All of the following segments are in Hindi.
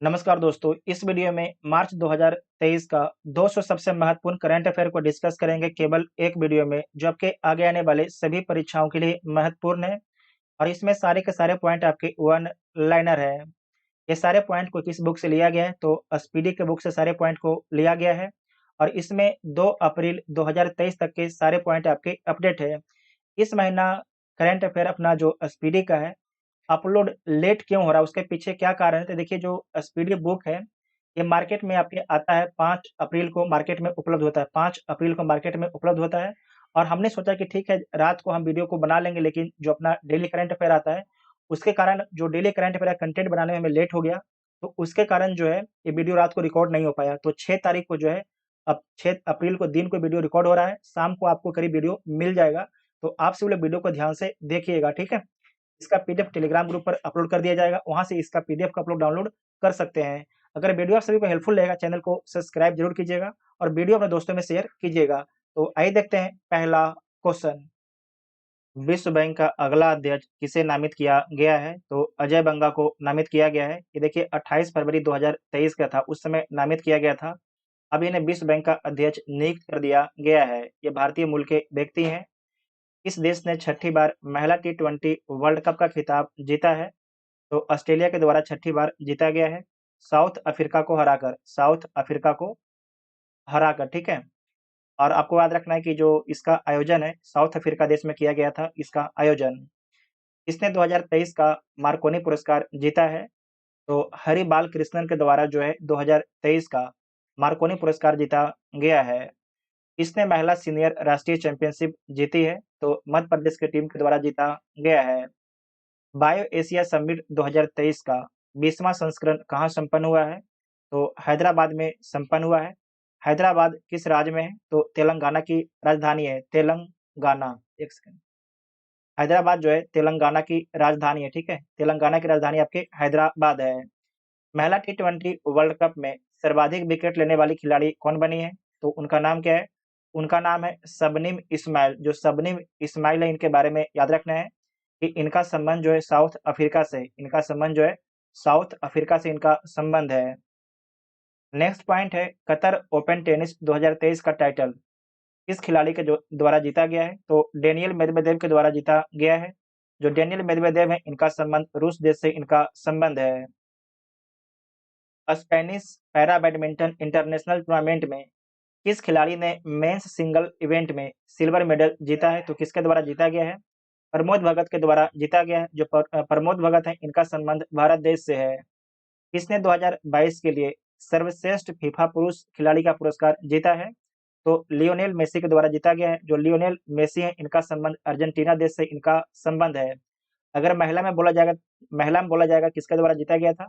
नमस्कार दोस्तों, इस वीडियो में मार्च 2023 का 200 सबसे महत्वपूर्ण करंट अफेयर को डिस्कस करेंगे केवल एक वीडियो में, जो आपके आगे आने वाले सभी परीक्षाओं के लिए महत्वपूर्ण है और इसमें सारे के सारे पॉइंट आपके वन लाइनर है। ये सारे पॉइंट को किस बुक से लिया गया है तो स्पीडी के बुक से सारे पॉइंट को लिया गया है और इसमें 2 अप्रैल 2023 तक के सारे पॉइंट आपके अपडेट है। इस महीना करंट अफेयर अपना जो स्पीडी का है अपलोड लेट क्यों हो रहा है, उसके पीछे क्या कारण है? तो देखिए जो स्पीडी बुक है, ये मार्केट में आपके आता है 5 अप्रैल को मार्केट में उपलब्ध होता है 5 अप्रैल को मार्केट में उपलब्ध होता है और हमने सोचा कि ठीक है, रात को हम वीडियो को बना लेंगे, लेकिन जो अपना डेली करंट अफेयर आता है, उसके कारण जो डेली करंट अफेयर कंटेंट बनाने में हमें लेट हो गया, तो उसके कारण जो है ये वीडियो रात को रिकॉर्ड नहीं हो पाया। तो 6 तारीख को जो है अब 6 अप्रैल को दिन को वीडियो रिकॉर्ड हो रहा है, शाम को आपको करीब वीडियो मिल जाएगा। तो आप सभी लोग वीडियो को ध्यान से देखिएगा, ठीक है? इसका पीडीएफ टेलीग्राम ग्रुप पर अपलोड कर दिया जाएगा, वहाँ से इसका पीडीएफ का आप लोग डाउनलोड कर सकते हैं। अगर वीडियो आप सभी को हेल्पफुल लगेगा, चैनल को सब्सक्राइब जरूर कीजिएगा और वीडियो अपने दोस्तों में शेयर कीजिएगा। तो आइए देखते हैं पहला क्वेश्चन। विश्व बैंक का अगला अध्यक्ष किसे नामित किया गया है? तो अजय बंगा को नामित किया गया है। ये देखिए 28 फरवरी 2023 का था, उस समय नामित किया गया था। अब इन्हें विश्व बैंक का अध्यक्ष नियुक्त कर दिया गया है। ये भारतीय मूल के व्यक्ति हैं। इस देश ने छठी बार महिला टी20 वर्ल्ड कप का खिताब जीता है? तो ऑस्ट्रेलिया के द्वारा छठी बार जीता गया है, साउथ अफ्रीका को हराकर, ठीक है? और आपको याद रखना है कि जो इसका आयोजन है साउथ अफ्रीका देश में किया गया था इसका आयोजन। इसने 2023 का मार्कोनी पुरस्कार जीता है। तो हरि बाल कृष्णन के द्वारा जो है 2023 का मार्कोनी पुरस्कार जीता गया है। इसने महिला सीनियर राष्ट्रीय चैंपियनशिप जीती है, तो मध्य प्रदेश की टीम के द्वारा जीता गया है। बायो एशिया समिट 2023 का 20वां संस्करण कहाँ संपन्न हुआ है? तो हैदराबाद में संपन्न हुआ है। हैदराबाद किस राज्य में है? तो तेलंगाना की राजधानी है, तेलंगाना। एक सेकंड, हैदराबाद जो है तेलंगाना की राजधानी है, ठीक है? तेलंगाना की राजधानी आपके हैदराबाद है। महिला टी20 वर्ल्ड कप में सर्वाधिक विकेट लेने वाली खिलाड़ी कौन बनी है? तो उनका नाम क्या है? उनका नाम है शबनीम इस्माइल। जो शबनीम इस्माइल है, इनके बारे में याद रखना है कि इनका संबंध जो है साउथ अफ्रीका से, इनका संबंध जो है साउथ अफ्रीका से इनका संबंध है। नेक्स्ट पॉइंट है कतर ओपन टेनिस 2023 का टाइटल किस खिलाड़ी के जो द्वारा जीता गया है? तो डेनियल मेदवेदेव के द्वारा जीता गया है। जो डेनियल मेदवेदेव है, इनका संबंध रूस देश से इनका संबंध है। Spanish para badminton international tournament में किस खिलाड़ी ने मेंस सिंगल इवेंट में सिल्वर मेडल जीता है? तो किसके द्वारा जीता गया है? प्रमोद भगत के द्वारा जीता गया है। जो प्रमोद भगत है, इनका संबंध भारत देश से है। किसने 2022 के लिए सर्वश्रेष्ठ फीफा पुरुष खिलाड़ी का पुरस्कार जीता है? तो लियोनेल मेसी के द्वारा जीता गया है। जो लियोनेल मेसी है, इनका संबंध अर्जेंटीना देश से इनका संबंध है। अगर महिला में बोला जाएगा किसके द्वारा जीता गया था?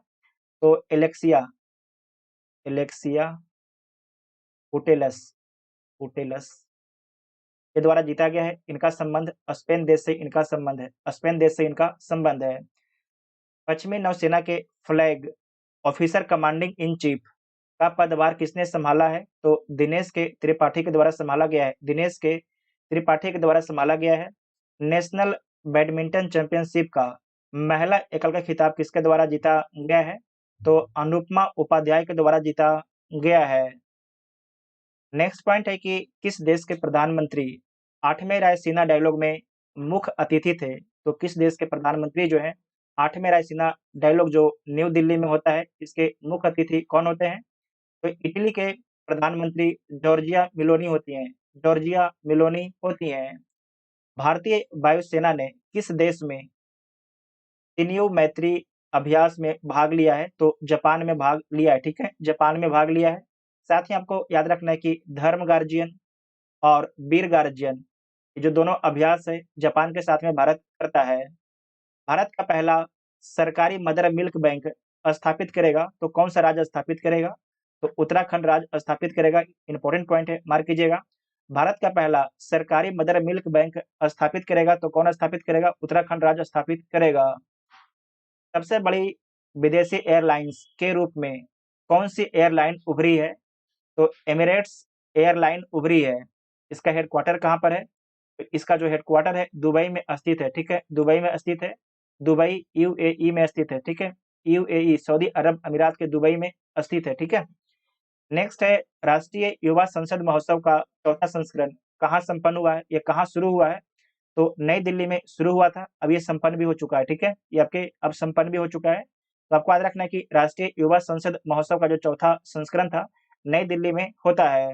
तो एलेक्सिया एलेक्सिया पुटेलस पुटेलस के द्वारा जीता गया है। इनका संबंध स्पेन देश से इनका संबंध है, स्पेन देश से इनका संबंध है। पश्चिमी नौसेना के flag officer commanding in chief का पदभार किसने संभाला है? तो दिनेश के त्रिपाठी के द्वारा संभाला गया है। दिनेश के त्रिपाठी के द्वारा संभाला गया है। नेशनल बैडमिंटन चैंपियनशिप का महिला एकल का खिताब किसके द्वारा जीता गया है? तो अनुपमा उपाध्याय के द्वारा जीता गया है। नेक्स्ट पॉइंट है कि किस देश के प्रधानमंत्री 8वें रायसीना डायलॉग में मुख्य अतिथि थे? तो किस देश के प्रधानमंत्री जो है 8वें रायसीना डायलॉग जो न्यू दिल्ली में होता है, इसके मुख्य अतिथि कौन होते हैं? तो इटली के प्रधानमंत्री जॉर्जिया मेलोनी होती हैं, जॉर्जिया मेलोनी होती हैं। भारतीय वायुसेना ने किस देश में इनियो मैत्री अभ्यास में भाग लिया है? तो जापान में भाग लिया है, ठीक है? जापान में भाग लिया है। साथ ही आपको याद रखना है कि धर्म गार्जियन और वीर गार्जियन, ये जो दोनों अभ्यास है जापान के साथ में भारत करता है। भारत का पहला सरकारी मदर मिल्क बैंक स्थापित करेगा, तो कौन सा राज्य स्थापित करेगा? तो उत्तराखंड राज्य स्थापित करेगा। इंपॉर्टेंट पॉइंट है, मार्क कीजिएगा। भारत का पहला सरकारी मदर मिल्क बैंक स्थापित करेगा, तो कौन स्थापित करेगा? उत्तराखंड राज्य स्थापित करेगा। सबसे बड़ी विदेशी एयरलाइंस के रूप में कौन सी एयरलाइन उभरी है? तो एमिरेट्स एयरलाइन उभरी है। इसका हेडक्वार्टर कहाँ पर है? तो इसका जो हेडक्वार्टर है दुबई में स्थित है, ठीक है? दुबई में स्थित है। दुबई यूएई में स्थित है, ठीक है? यूएई सऊदी अरब अमीरात के दुबई में स्थित है, ठीक है। नेक्स्ट है राष्ट्रीय युवा संसद महोत्सव का चौथा संस्करण कहाँ संपन्न हुआ है, ये कहाँ शुरू हुआ है? तो नई दिल्ली में शुरू हुआ था, अब ये संपन्न भी हो चुका है, ठीक है। ये आपके अब संपन्न भी हो चुका है। तो आपको याद रखना है कि राष्ट्रीय युवा संसद महोत्सव का जो चौथा संस्करण था, नई दिल्ली में होता है।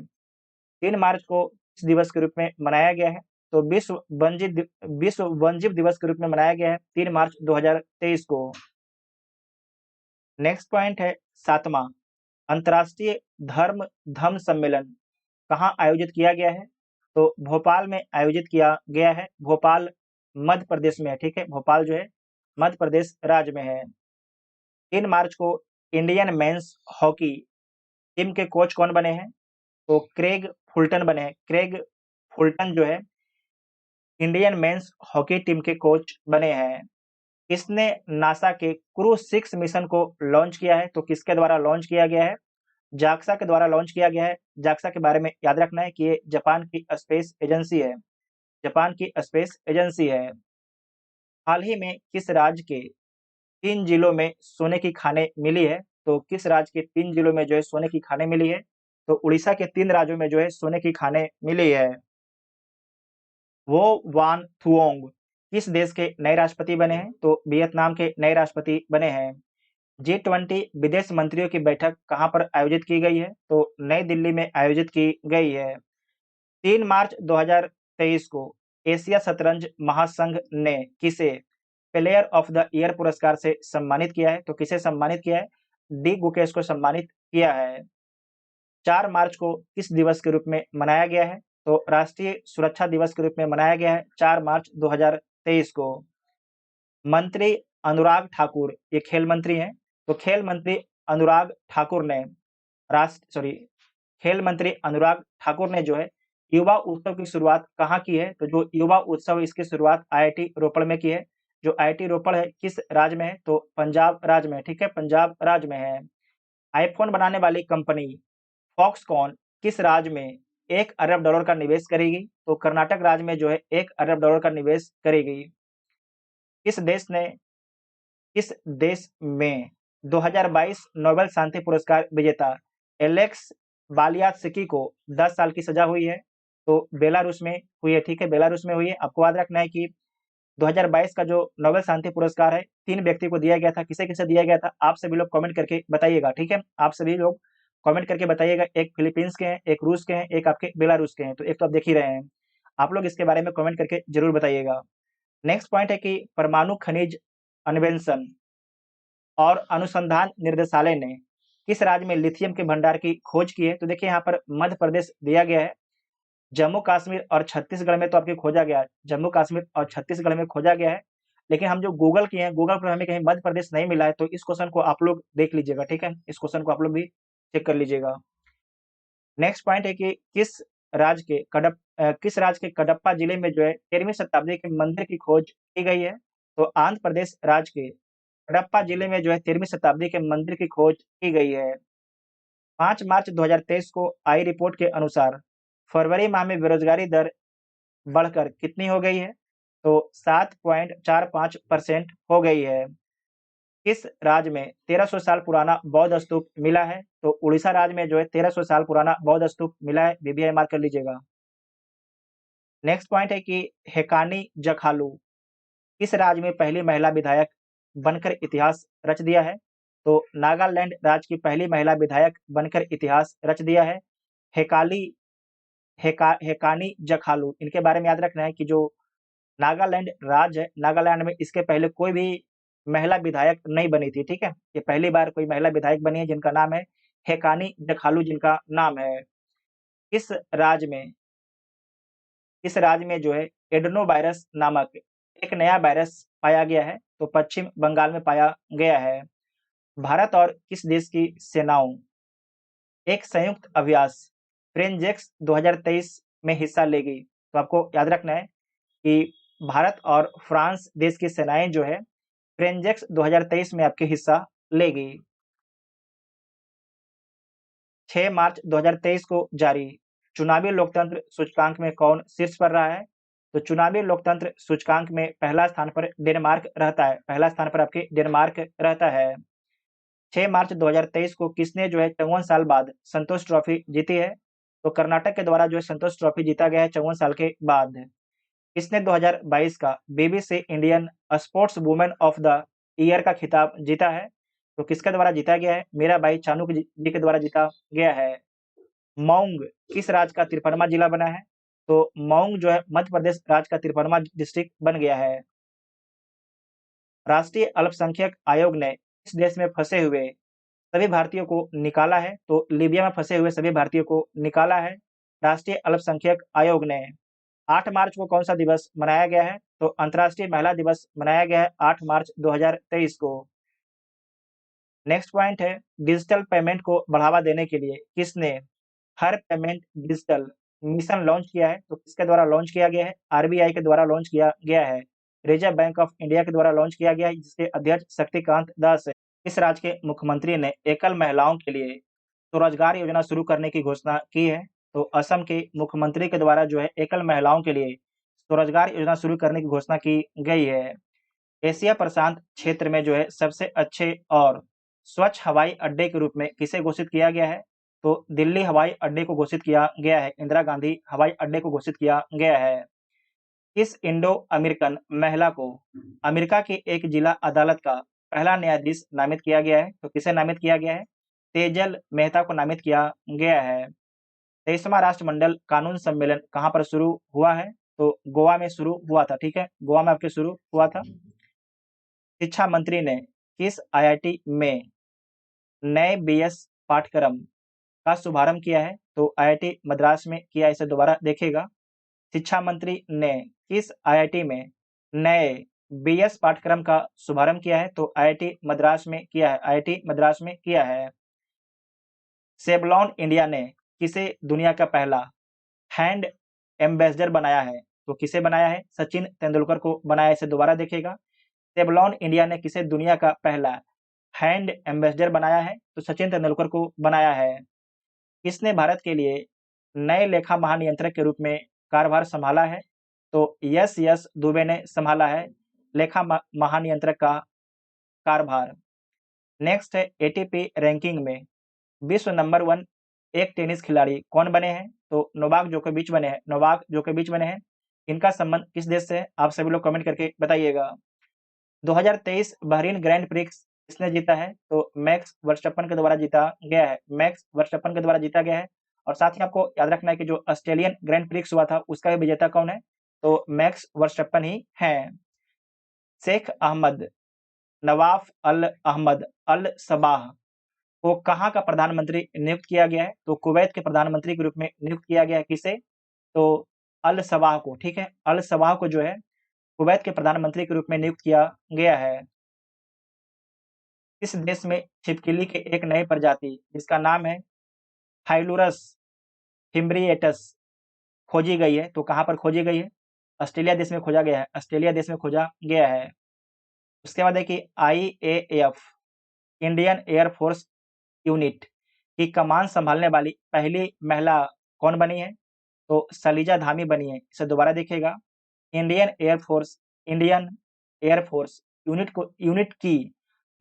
3 मार्च को इस दिवस के रूप में मनाया गया है। तो विश्व वन्यजीव दिवस के रूप में मनाया गया है 3 मार्च 2023 को। नेक्स्ट पॉइंट है 7वां अंतर्राष्ट्रीय धर्म धम्म सम्मेलन कहाँ आयोजित किया गया है? तो भोपाल में आयोजित किया गया है। भोपाल मध्य प्रदेश में है, ठीक है। भोपाल जो है मध्य प्रदेश राज्य में है। 3 मार्च को इंडियन मेंस हॉकी टीम के कोच कौन बने हैं? तो क्रेग फुलटन बने हैं। क्रेग फुलटन जो है इंडियन मेंस हॉकी टीम के कोच बने हैं। इसने नासा के क्रू 6 मिशन को लॉन्च किया है। तो किसके द्वारा लॉन्च किया गया है? जाक्सा के द्वारा लॉन्च किया गया है। जाक्सा के बारे में याद रखना है कि ये जापान की स्पेस एजेंसी है। जापान की स्पेस एजेंसी है। हाल ही में किस राज्य के 3 जिलों में सोने की खानें मिली है? तो किस राज्य के 3 जिलों में जो है सोने की खानें मिली है? तो उड़ीसा के 3 राज्यों में जो है सोने की खानें मिली है। वो वान थुओंग किस देश के नए राष्ट्रपति बने हैं? तो वियतनाम के नए राष्ट्रपति बने हैं। G20 विदेश मंत्रियों की बैठक कहाँ पर आयोजित की गई है? तो नई दिल्ली में आयोजित की गई है। 3 मार्च 2023 को एशिया शतरंज महासंघ ने किसे प्लेयर ऑफ द ईयर पुरस्कार से सम्मानित किया है? तो किसे सम्मानित किया है? डी गुकेश को सम्मानित किया है। 4 मार्च को किस दिवस के रूप में मनाया गया है? तो राष्ट्रीय सुरक्षा दिवस के रूप में मनाया गया है 4 मार्च 2023 को। मंत्री अनुराग ठाकुर ये खेल मंत्री हैं। तो खेल मंत्री अनुराग ठाकुर ने खेल मंत्री अनुराग ठाकुर ने जो है युवा उत्सव की शुरुआत कहाँ की है? तो जो युवा उत्सव इसकी शुरुआत आईआईटी रोपड़ में की है। जो आईआईटी रोपड़ है किस राज्य में है? तो पंजाब राज्य में है, ठीक है। पंजाब राज्य में है। आईफोन बनाने वाली कंपनी फॉक्सकॉन किस राज्य में 1 अरब डॉलर का निवेश करेगी? तो कर्नाटक राज्य में जो है 1 अरब डॉलर का निवेश करेगी। किस देश में 2022 नोबेल शांति पुरस्कार विजेता एलेक्स बालियात्स्की को 10 साल की सजा हुई है? तो बेलारूस में हुई है, ठीक है। बेलारूस में हुई है। आपको याद रखना है कि 2022 का जो नोबेल शांति पुरस्कार है 3 व्यक्ति को दिया गया था। किसे-किसे दिया गया था? आप सभी लोग कमेंट करके बताइएगा, ठीक है। आप सभी लोग कमेंट करके बताइएगा। एक फिलीपींस के हैं, एक रूस के हैं, एक आपके बेलारूस के हैं। तो एक तो आप देख ही रहे हैं। आप लोग इसके बारे में कमेंट करके जरूर बताइएगा। नेक्स्ट पॉइंट है कि परमाणु खनिज अन्वेषण और अनुसंधान निर्देशालय ने किस राज्य में लिथियम के भंडार की खोज की है? तो देखिए यहाँ पर मध्य प्रदेश दिया गया है। जम्मू कश्मीर और छत्तीसगढ़ में तो आपके खोजा गया है। जम्मू कश्मीर और छत्तीसगढ़ में खोजा गया है। लेकिन हम जो गूगल किए हैं, गूगल पर हमें कहीं मध्य प्रदेश नहीं मिला है। तो इस क्वेश्चन को आप लोग देख लीजिएगा, ठीक है। इस क्वेश्चन को आप लोग भी चेक कर लीजिएगा। नेक्स्ट पॉइंट है कि किस राज्य के कडप्पा जिले में जो है 13वीं शताब्दी के मंदिर की खोज की गई है? तो आंध्र प्रदेश राज्य के कडप्पा जिले में जो है 13वीं शताब्दी के मंदिर की खोज की गई है। 5 मार्च 2023 को आई रिपोर्ट के अनुसार फरवरी माह में बेरोजगारी दर बढ़कर कितनी हो गई है? तो 7.45% हो गई है। किस राज्य में 1300 साल पुराना बौद्ध स्तूप मिला है? तो उड़ीसा राज्य में जो है 1300 साल पुराना बौद्ध स्तूप मिला है। बीबीआई मार्क कर लीजिएगा। नेक्स्ट पॉइंट है कि हेकानी जखालू किस राज्य में पहली महिला विधायक बनकर इतिहास रच दिया है? तो नागालैंड राज्य की पहली महिला विधायक बनकर इतिहास रच दिया है। हेकाली हेकानी जखालू इनके बारे में याद रखना है कि जो नागालैंड राज्य है, नागालैंड में इसके पहले कोई भी महिला विधायक नहीं बनी थी, ठीक है। ये पहली बार कोई महिला विधायक बनी है जिनका नाम है हेकानी जखालू जिनका नाम है। इस राज्य में जो है एडेनोवायरस नामक एक नया वायरस पाया गया है। तो पश्चिम बंगाल में पाया गया है। भारत और किस देश की सेनाओं एक संयुक्त अभ्यास फ्रेंजेक्स 2023 में हिस्सा लेगी? तो आपको याद रखना है कि भारत और फ्रांस देश की सेनाएं जो है फ्रेंजेक्स 2023 में आपके हिस्सा लेगी। 6 मार्च 2023 को जारी चुनावी लोकतंत्र सूचकांक में कौन शीर्ष पर रहा है? तो चुनावी लोकतंत्र सूचकांक में पहला स्थान पर डेनमार्क रहता है। पहला स्थान पर आपके डेनमार्क रहता है। 6 मार्च 2023 को किसने जो है 54 साल बाद संतोष ट्रॉफी जीती है? तो कर्नाटक के द्वारा जो है संतोष ट्रॉफी जीता गया है 54 साल के बाद। किसने 2022 का BBC Indian sports women of the year का खिताब जीता है? तो किसके द्वारा जीता गया है? मीराबाई चानू जी के द्वारा जीता गया है। मौंग किस राज्य का 53वां जिला बना है? तो मौंग जो है मध्य प्रदेश राज्य का 53वां डिस्ट्रिक्ट बन गया है। राष्ट्रीय अल्पसंख्यक आयोग ने इस देश में फंसे हुए सभी भारतीयों को निकाला है? तो लीबिया में फंसे हुए सभी भारतीयों को निकाला है राष्ट्रीय अल्पसंख्यक आयोग ने। 8 मार्च को कौन सा दिवस मनाया गया है? तो अंतर्राष्ट्रीय महिला दिवस मनाया गया है 8 मार्च 2023 को। नेक्स्ट पॉइंट है डिजिटल पेमेंट को बढ़ावा देने के लिए किसने हर पेमेंट डिजिटल मिशन लॉन्च किया है? तो किसके द्वारा लॉन्च किया गया है? आरबीआई के द्वारा लॉन्च किया गया है। रिजर्व बैंक ऑफ इंडिया के द्वारा लॉन्च किया गया है, जिसके अध्यक्ष शक्तिकांत दास है। इस राज्य के मुख्यमंत्री ने एकल महिलाओं के लिए स्वरोजगार योजना शुरू करने की घोषणा की है। तो असम के मुख्यमंत्री के द्वारा जो है एकल महिलाओं के लिए स्वरोजगार योजना शुरू करने की घोषणा की गई है। एशिया प्रशांत क्षेत्र में जो है सबसे अच्छे और स्वच्छ हवाई अड्डे के रूप में किसे घोषित किया गया है? तो दिल्ली हवाई अड्डे को घोषित किया गया है। इंदिरा गांधी हवाई अड्डे को घोषित किया गया है। इस इंडो अमेरिकन महिला को अमेरिका की एक जिला अदालत का पहला न्यायाधीश नामित किया गया है। तो किसे नामित किया गया है? तेजल मेहता को नामित किया गया है। 23वां राष्ट्रमंडल कानून सम्मेलन कहाँ पर शुरू हुआ है? तो गोवा में शुरू हुआ था। ठीक है, गोवा में आपके शुरू हुआ था। शिक्षा मंत्री ने किस आईआईटी में नए बीएस पाठ्यक्रम का शुभारंभ किया है? तो आईआईटी मद्रास में किया। इसे दोबारा देखिएगा। शिक्षा मंत्री ने किस आईआईटी में नए बीएस पाठ्यक्रम का शुभारंभ किया है? तो आईआईटी मद्रास में किया है। आईआईटी मद्रास में किया है। सेवलॉन इंडिया ने किसे दुनिया का पहला हैंड एम्बेसडर बनाया है? तो किसे बनाया है? सचिन तेंदुलकर को बनाया। इसे दोबारा देखिएगा। सेवलॉन इंडिया ने किसे दुनिया का पहला हैंड एम्बेसडर बनाया है? तो सचिन तेंदुलकर को बनाया है। किसने भारत के लिए नए लेखा महानियंत्रक के रूप में कार्यभार संभाला है? तो यस दुबे ने संभाला है लेखा महानियंत्रक का कार्यभार। नेक्स्ट है एटीपी रैंकिंग में विश्व नंबर 1 एक टेनिस खिलाड़ी कौन बने हैं? तो नोवाक जोकोविच बने हैं। नोवाक जोकोविच बने हैं। इनका संबंध किस देश से है? आप सभी लोग कमेंट करके बताइएगा। 2023 बहरीन ग्रैंड प्रिक्स किसने जीता है? तो मैक्स वर्स्टप्पन के द्वारा जीता गया है। मैक्स वर्स्टप्पन के द्वारा जीता गया है। और साथ ही आपको याद रखना है कि जो ऑस्ट्रेलियन ग्रैंड प्रिक्स हुआ था उसका भी विजेता कौन है? तो मैक्स वर्स्टप्पन ही है। शेख अहमद नवाफ अल अहमद अल सबाह को कहाँ का प्रधानमंत्री नियुक्त किया गया है? तो कुवैत के प्रधानमंत्री के रूप में नियुक्त किया गया है। किसे? तो अल सबाह को। ठीक है, अल सबाह को जो है कुवैत के प्रधानमंत्री के रूप में नियुक्त किया गया है। इस देश में छिपकली के एक नई प्रजाति जिसका नाम है हाइलुरस फिम्ब्रिएटस खोजी गई है। तो कहाँ पर खोजी गई है? ऑस्ट्रेलिया देश में खोजा गया है। ऑस्ट्रेलिया देश में खोजा गया है। उसके बाद है कि आईएएफ इंडियन एयरफोर्स यूनिट की कमान संभालने वाली पहली महिला कौन बनी है? तो सलीजा धामी बनी है। इसे दोबारा देखिएगा। इंडियन एयरफोर्स यूनिट की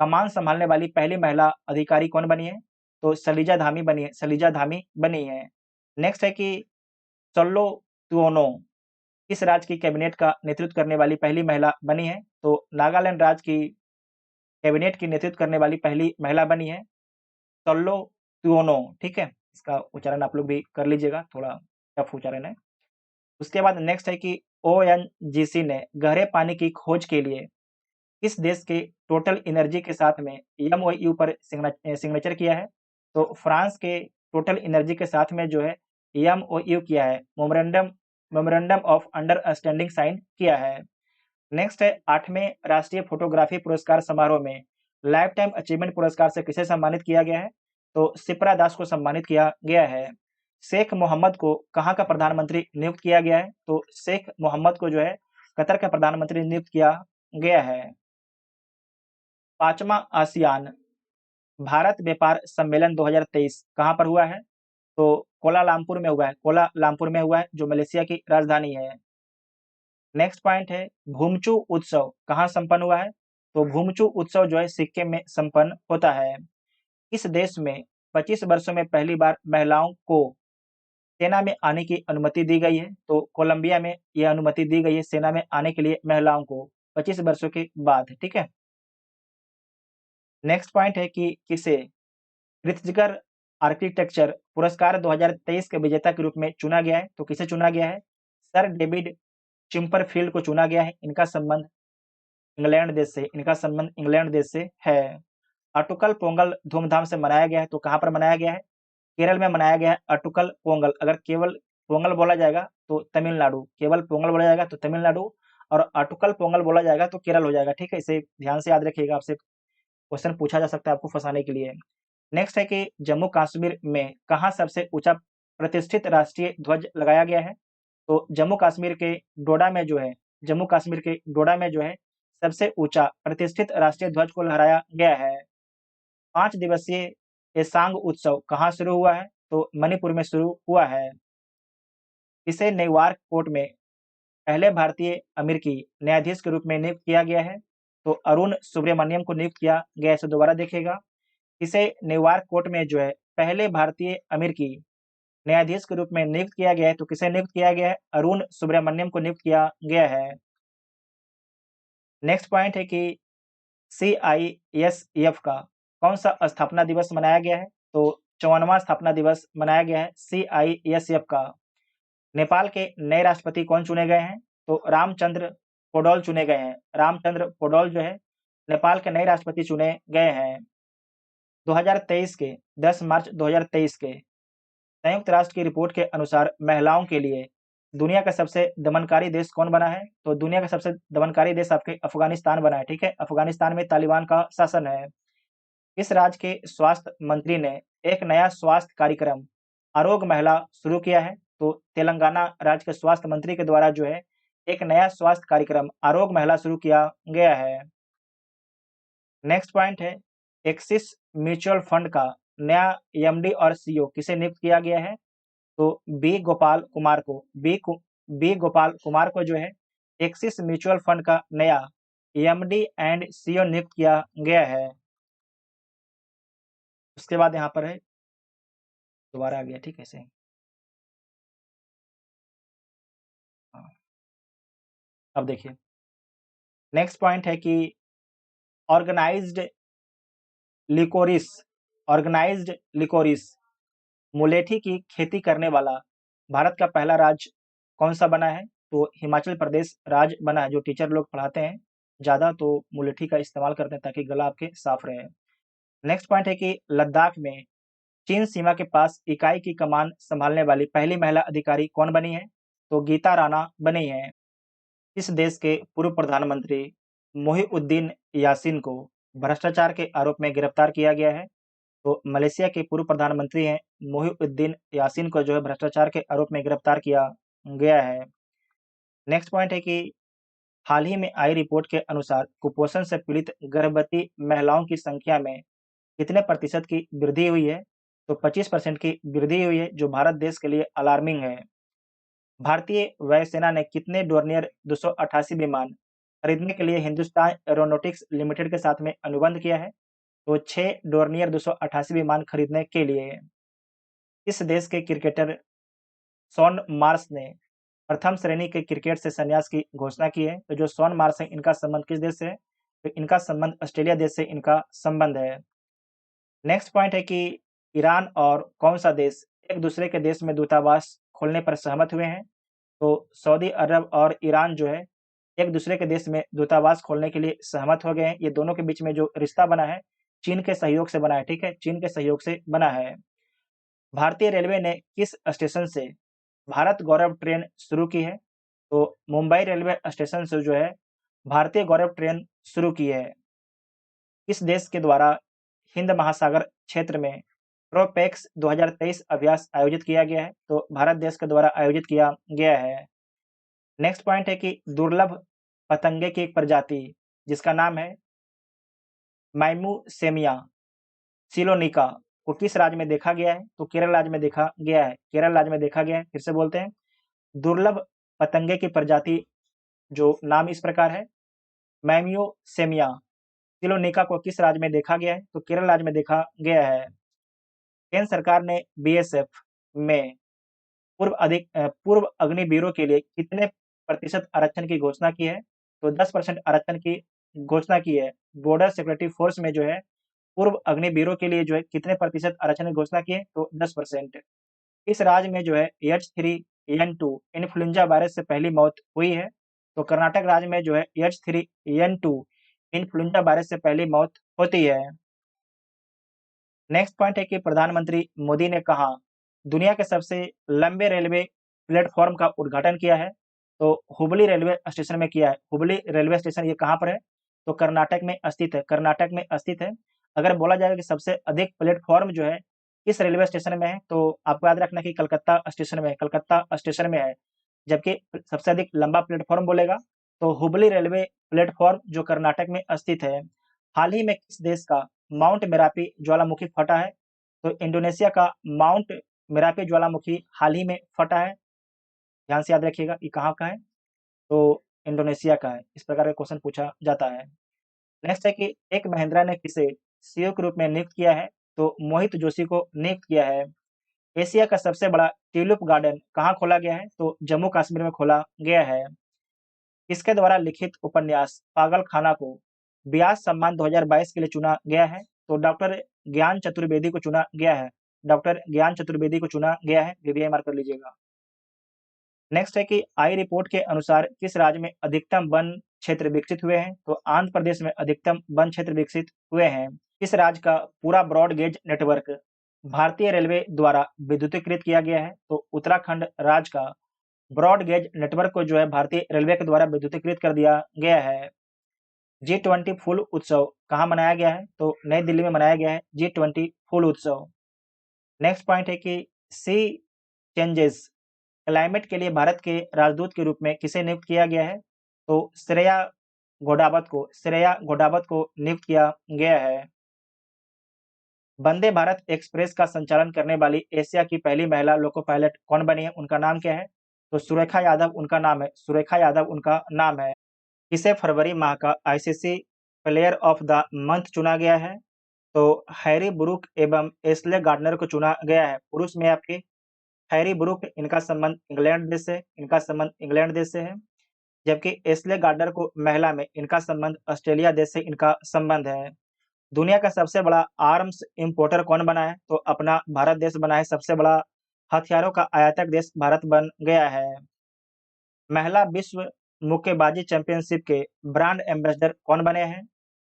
कमान संभालने वाली पहली महिला अधिकारी कौन बनी है? तो सलीजा धामी बनी है। सलीजा धामी बनी है। नेक्स्ट है कि सोल्लो तुओनो किस राज्य की कैबिनेट का नेतृत्व करने वाली पहली महिला बनी है? तो नागालैंड राज्य की कैबिनेट की नेतृत्व करने वाली पहली महिला बनी है सोल्लो तुओनो। ठीक है, इसका उच्चारण आप लोग भी कर लीजिएगा, थोड़ा टफ उच्चारण है। उसके बाद नेक्स्ट है कि ओएनजीसी ने गहरे पानी की खोज के लिए किस देश के टोटल एनर्जी के साथ में एमओयू पर सिग्नेचर किया है? तो फ्रांस के टोटल एनर्जी के साथ में जो है एमओयू किया है। मेमोरेंडम ऑफ अंडरस्टैंडिंग साइन किया है। नेक्स्ट है 8वें राष्ट्रीय फोटोग्राफी पुरस्कार समारोह में लाइफ टाइम अचीवमेंट पुरस्कार से किसे सम्मानित किया गया है? तो शिप्रा दास को सम्मानित किया गया है। शेख मोहम्मद को कहाँ का प्रधानमंत्री नियुक्त किया गया है? तो शेख मोहम्मद को जो है कतर का प्रधानमंत्री नियुक्त किया गया है। 5वां आसियान भारत व्यापार सम्मेलन 2023 कहाँ पर हुआ है? तो कोलालमपुर में हुआ है। कोलालमपुर में हुआ है, जो मलेशिया की राजधानी है। नेक्स्ट पॉइंट है भूमचू उत्सव कहाँ संपन्न हुआ है? तो भूमचू उत्सव जो है सिक्किम में संपन्न होता है। इस देश में 25 वर्षों में पहली बार महिलाओं को सेना में आने की अनुमति दी गई है? तो कोलंबिया में यह अनुमति दी गई है सेना में आने के लिए महिलाओं को 25 वर्षों के बाद, ठीक है। नेक्स्ट पॉइंट है कि किसे प्रित्जकर आर्किटेक्चर पुरस्कार 2023 के विजेता के रूप में चुना गया है? तो किसे चुना गया है? सर डेविड चिम्परफील्ड को चुना गया है। इनका संबंध इंग्लैंड देश से है। अटुकल पोंगल धूमधाम से मनाया गया है, तो कहाँ पर मनाया गया है? केरल में मनाया गया है अटुकल पोंगल। अगर केवल पोंगल बोला जाएगा तो तमिलनाडु, केवल पोंगल बोला जाएगा तो तमिलनाडु, और अटुकल पोंगल बोला जाएगा तो केरल हो जाएगा, ठीक है। इसे ध्यान से याद रखिएगा, आपसे क्वेश्चन पूछा जा सकता है आपको फंसाने के लिए। नेक्स्ट है कि जम्मू कश्मीर में कहाँ सबसे ऊंचा प्रतिष्ठित राष्ट्रीय ध्वज लगाया गया है? तो जम्मू कश्मीर के डोडा में जो है सबसे ऊंचा प्रतिष्ठित राष्ट्रीय ध्वज को लहराया गया है। 5 दिवसीय एसांग उत्सव कहाँ शुरू हुआ है? तो मणिपुर में शुरू हुआ है। इसे न्यूयॉर्क कोर्ट में पहले भारतीय अमेरिकी न्यायाधीश के रूप में नियुक्त किया गया है, तो अरुण सुब्रमण्यम को नियुक्त किया गया है। इसे दोबारा देखिएगा, इसे न्यूयॉर्क कोर्ट में जो है पहले भारतीय अमेरिकी न्यायाधीश के रूप में नियुक्त किया गया है, तो किसे नियुक्त किया गया है? अरुण सुब्रमण्यम को नियुक्त किया गया है। नेक्स्ट पॉइंट है कि सीआईएसएफ का कौन सा स्थापना दिवस मनाया गया है? तो 54वां स्थापना दिवस मनाया गया है सीआईएसएफ का। नेपाल के नए राष्ट्रपति कौन चुने गए हैं? तो रामचंद्र पौडोल चुने गए हैं। रामचंद्र पौडोल जो है नेपाल के नए राष्ट्रपति चुने गए हैं। 2023 के 10 मार्च 2023 के संयुक्त राष्ट्र की रिपोर्ट के अनुसार महिलाओं के लिए दुनिया का सबसे दमनकारी देश कौन बना है? तो दुनिया का सबसे दमनकारी देश आपके अफगानिस्तान बना है, ठीक है। अफगानिस्तान में तालिबान का शासन है। इस राज्य के स्वास्थ्य मंत्री ने एक नया स्वास्थ्य कार्यक्रम आरोग्य महिला शुरू किया है, तो तेलंगाना राज्य के स्वास्थ्य मंत्री के द्वारा जो है एक नया स्वास्थ्य कार्यक्रम आरोग्य महिला शुरू किया गया है। नेक्स्ट पॉइंट है एक्सिस म्यूचुअल फंड का नया एमडी और सीईओ किसे नियुक्त किया गया है? तो बी गोपाल कुमार को जो है एक्सिस म्यूचुअल फंड का नया एमडी एंड सीईओ नियुक्त किया गया है। उसके बाद यहाँ पर है, दोबारा आ गया, ठीक है से। हाँ, अब देखिए नेक्स्ट पॉइंट है कि ऑर्गेनाइज्ड लिकोरिस ऑर्गेनाइज्ड लिकोरिस मुलेठी की खेती करने वाला भारत का पहला राज्य कौन सा बना है? तो हिमाचल प्रदेश राज्य बना है। जो टीचर लोग पढ़ाते हैं ज़्यादा तो मुलेठी का इस्तेमाल करते हैं ताकि गला आपके साफ रहे। नेक्स्ट पॉइंट है कि लद्दाख में चीन सीमा के पास इकाई की कमान संभालने वाली पहली महिला अधिकारी कौन बनी है? तो गीता राणा बनी है। इस देश के पूर्व प्रधानमंत्री मोहिउद्दीन यासीन को भ्रष्टाचार के आरोप में गिरफ्तार किया गया है। तो मलेशिया के पूर्व प्रधानमंत्री हैं मोहिउद्दीन यासीन को जो है भ्रष्टाचार के आरोप में गिरफ्तार किया गया है। नेक्स्ट पॉइंट है कि हाल ही में आई रिपोर्ट के अनुसार कुपोषण से पीड़ित गर्भवती महिलाओं की संख्या में कितने प्रतिशत की वृद्धि हुई है? तो 25% की वृद्धि हुई है, जो भारत देश के लिए अलार्मिंग है। भारतीय वायुसेना ने कितने डोर्नियर 288 विमान खरीदने के लिए हिंदुस्तान एरोनॉटिक्स लिमिटेड के साथ में अनुबंध किया है? तो 6 डोर्नियर 288 विमान खरीदने के लिए। इस देश के क्रिकेटर शॉन मार्श ने प्रथम श्रेणी के क्रिकेट से संन्यास की घोषणा की है। तो जो शॉन मार्श है इनका संबंध किस देश से है? तो इनका संबंध ऑस्ट्रेलिया देश से इनका संबंध है। नेक्स्ट पॉइंट है कि ईरान और कौन सा देश एक दूसरे के देश में दूतावास खोलने पर सहमत हुए हैं? तो सऊदी अरब और ईरान जो है एक दूसरे के देश में दूतावास खोलने के लिए सहमत हो गए हैं। ये दोनों के बीच में जो रिश्ता बना है चीन के सहयोग से बना है, ठीक है, चीन के सहयोग से बना है। भारतीय रेलवे ने किस स्टेशन से भारत गौरव ट्रेन शुरू की है? तो मुंबई रेलवे स्टेशन से जो है भारतीय गौरव ट्रेन शुरू की है। इस देश के द्वारा हिंद महासागर क्षेत्र में प्रोपेक्स 2023 अभ्यास आयोजित किया गया है। तो भारत देश के द्वारा आयोजित किया गया है। नेक्स्ट पॉइंट है कि दुर्लभ पतंगे की एक प्रजाति जिसका नाम है माइमुसेमिया सिलोनिका को किस राज्य में देखा गया है? तो केरल राज्य में देखा गया है। केरल राज्य में देखा गया है। फिर से बोलते हैं, दुर्लभ पतंगे की प्रजाति जो नाम इस प्रकार है, मैम्यूसेमिया सिलोनिका को किस राज्य में देखा गया है? तो केरल राज्य में देखा गया है। केंद्र सरकार ने बीएसएफ में पूर्व अग्निवीरों के लिए कितने प्रतिशत आरक्षण की घोषणा की है? तो 10% आरक्षण की घोषणा की है। बॉर्डर सिक्योरिटी फोर्स में जो है पूर्व अग्निवीरों के लिए जो है कितने प्रतिशत आरक्षण की घोषणा की है? तो 10%। इस राज्य में जो है H3N2 इन्फ्लुएंजा वायरस से पहली मौत हुई है। तो कर्नाटक राज्य में जो है H3N2 इन्फ्लुएंजा वायरस से पहली मौत होती है। नेक्स्ट पॉइंट है कि प्रधानमंत्री मोदी ने कहा दुनिया के सबसे लंबे रेलवे प्लेटफॉर्म का उद्घाटन किया है। तो हुबली रेलवे स्टेशन में किया है। हुबली रेलवे स्टेशन ये कहाँ पर है? तो कर्नाटक में स्थित है। कर्नाटक में स्थित है। अगर बोला जाएगा कि सबसे अधिक प्लेटफॉर्म जो है किस रेलवे स्टेशन में है, तो आपको याद रखना कि कलकत्ता स्टेशन में है। कलकत्ता स्टेशन में है। जबकि सबसे अधिक लंबा प्लेटफॉर्म बोलेगा तो हुबली रेलवे प्लेटफॉर्म जो कर्नाटक में स्थित है। हाल ही में किस देश का माउंट मेरापी ज्वालामुखी फटा है? तो इंडोनेशिया का माउंट मेरापी ज्वालामुखी हाल ही में फटा है। ध्यान से याद रखिएगा ये कहाँ का है? तो इंडोनेशिया का है। इस प्रकार का क्वेश्चन पूछा जाता है। नेक्स्ट है कि एक महिंद्रा ने किसे सीईओ के रूप में नियुक्त किया है? तो मोहित जोशी को नियुक्त किया है। एशिया का सबसे बड़ा ट्यूलिप गार्डन कहाँ खोला गया है? तो जम्मू कश्मीर में खोला गया है। किसके द्वारा लिखित उपन्यास पागल खाना को व्यास सम्मान 2022 के लिए चुना गया है? तो डॉक्टर ज्ञान चतुर्वेदी को चुना गया है। डॉक्टर ज्ञान चतुर्वेदी को चुना गया है। वीवीआई मार्क कर लीजिएगा। नेक्स्ट है कि आई रिपोर्ट के अनुसार किस राज्य में अधिकतम वन क्षेत्र विकसित हुए हैं? तो आंध्र प्रदेश में अधिकतम वन क्षेत्र विकसित हुए हैं। इस राज्य का पूरा ब्रॉड गेज नेटवर्क भारतीय रेलवे द्वारा विद्युतीकृत किया गया है। तो उत्तराखंड राज्य का ब्रॉड गेज नेटवर्क को जो है भारतीय रेलवे के द्वारा विद्युतीकृत कर दिया गया है। G20 फूल उत्सव कहाँ मनाया गया है? तो नई दिल्ली में मनाया गया है G20 फूल उत्सव। नेक्स्ट पॉइंट है कि सी चेंजेस क्लाइमेट के लिए भारत के राजदूत के रूप में किसे नियुक्त किया गया है? तो श्रेया घोड़ावत को नियुक्त किया गया है। वंदे भारत एक्सप्रेस का संचालन करने वाली एशिया की पहली महिला लोको पायलट कौन बनी है? उनका नाम क्या है? तो सुरेखा यादव उनका नाम है। सुरेखा यादव उनका नाम है। किसे फरवरी माह का ICC player of the month चुना गया है? तो हैरी ब्रूक एवं एश्ले गार्डनर को चुना गया है। पुरुष में आपके हैरी ब्रूक, इनका संबंध इंग्लैंड देश से है। जबकि एश्ले गार्डनर को महिला में इनका संबंध ऑस्ट्रेलिया देश से इनका संबंध है। दुनिया का सबसे बड़ा आर्म्स इंपोर्टर कौन बना है? तो अपना भारत देश बना है। सबसे बड़ा हथियारों का आयातक देश भारत बन गया है। महिला विश्व मुक्केबाजी चैंपियनशिप के ब्रांड एम्बेसडर कौन बने हैं?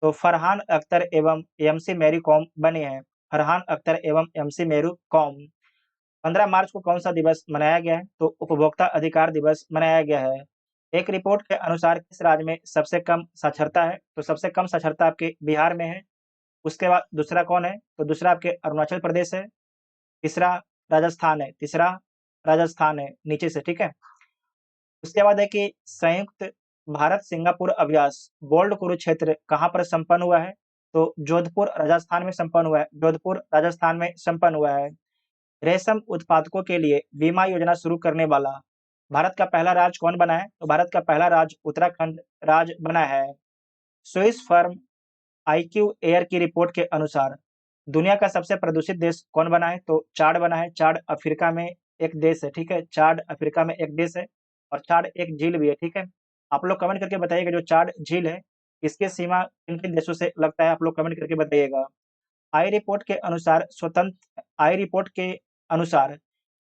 तो फरहान अख्तर एवं एमसी मैरी कॉम बने हैं। फरहान अख्तर एवं एमसी मैरी कॉम। 15 मार्च को कौन सा दिवस मनाया गया है? तो उपभोक्ता अधिकार दिवस मनाया गया है। एक रिपोर्ट के अनुसार किस राज्य में सबसे कम साक्षरता है? तो सबसे कम साक्षरता आपके बिहार में है। उसके बाद दूसरा कौन है? तो दूसरा आपके अरुणाचल प्रदेश है। तीसरा राजस्थान है नीचे से, ठीक है। उसके बाद है कि संयुक्त भारत सिंगापुर अभ्यास बोल्ड कुरुक्षेत्र कहाँ पर संपन्न हुआ है? तो जोधपुर राजस्थान में संपन्न हुआ है। जोधपुर राजस्थान में संपन्न हुआ है। रेशम उत्पादकों के लिए बीमा योजना शुरू करने वाला भारत का पहला राज्य कौन बना है? तो भारत का पहला राज्य उत्तराखंड राज्य बना है। स्विस फर्म आईक्यू एयर की रिपोर्ट के अनुसार दुनिया का सबसे प्रदूषित देश कौन बना है? तो चाड बना है। चाड अफ्रीका में एक देश है, ठीक है। चाड अफ्रीका में एक देश है और चाड एक झील भी है, ठीक है। आप लोग कमेंट करके बताइएगा जो चाड झील है इसकी सीमा किन किन देशों से लगता है, आप लोग कमेंट करके बताइएगा। आई रिपोर्ट के अनुसार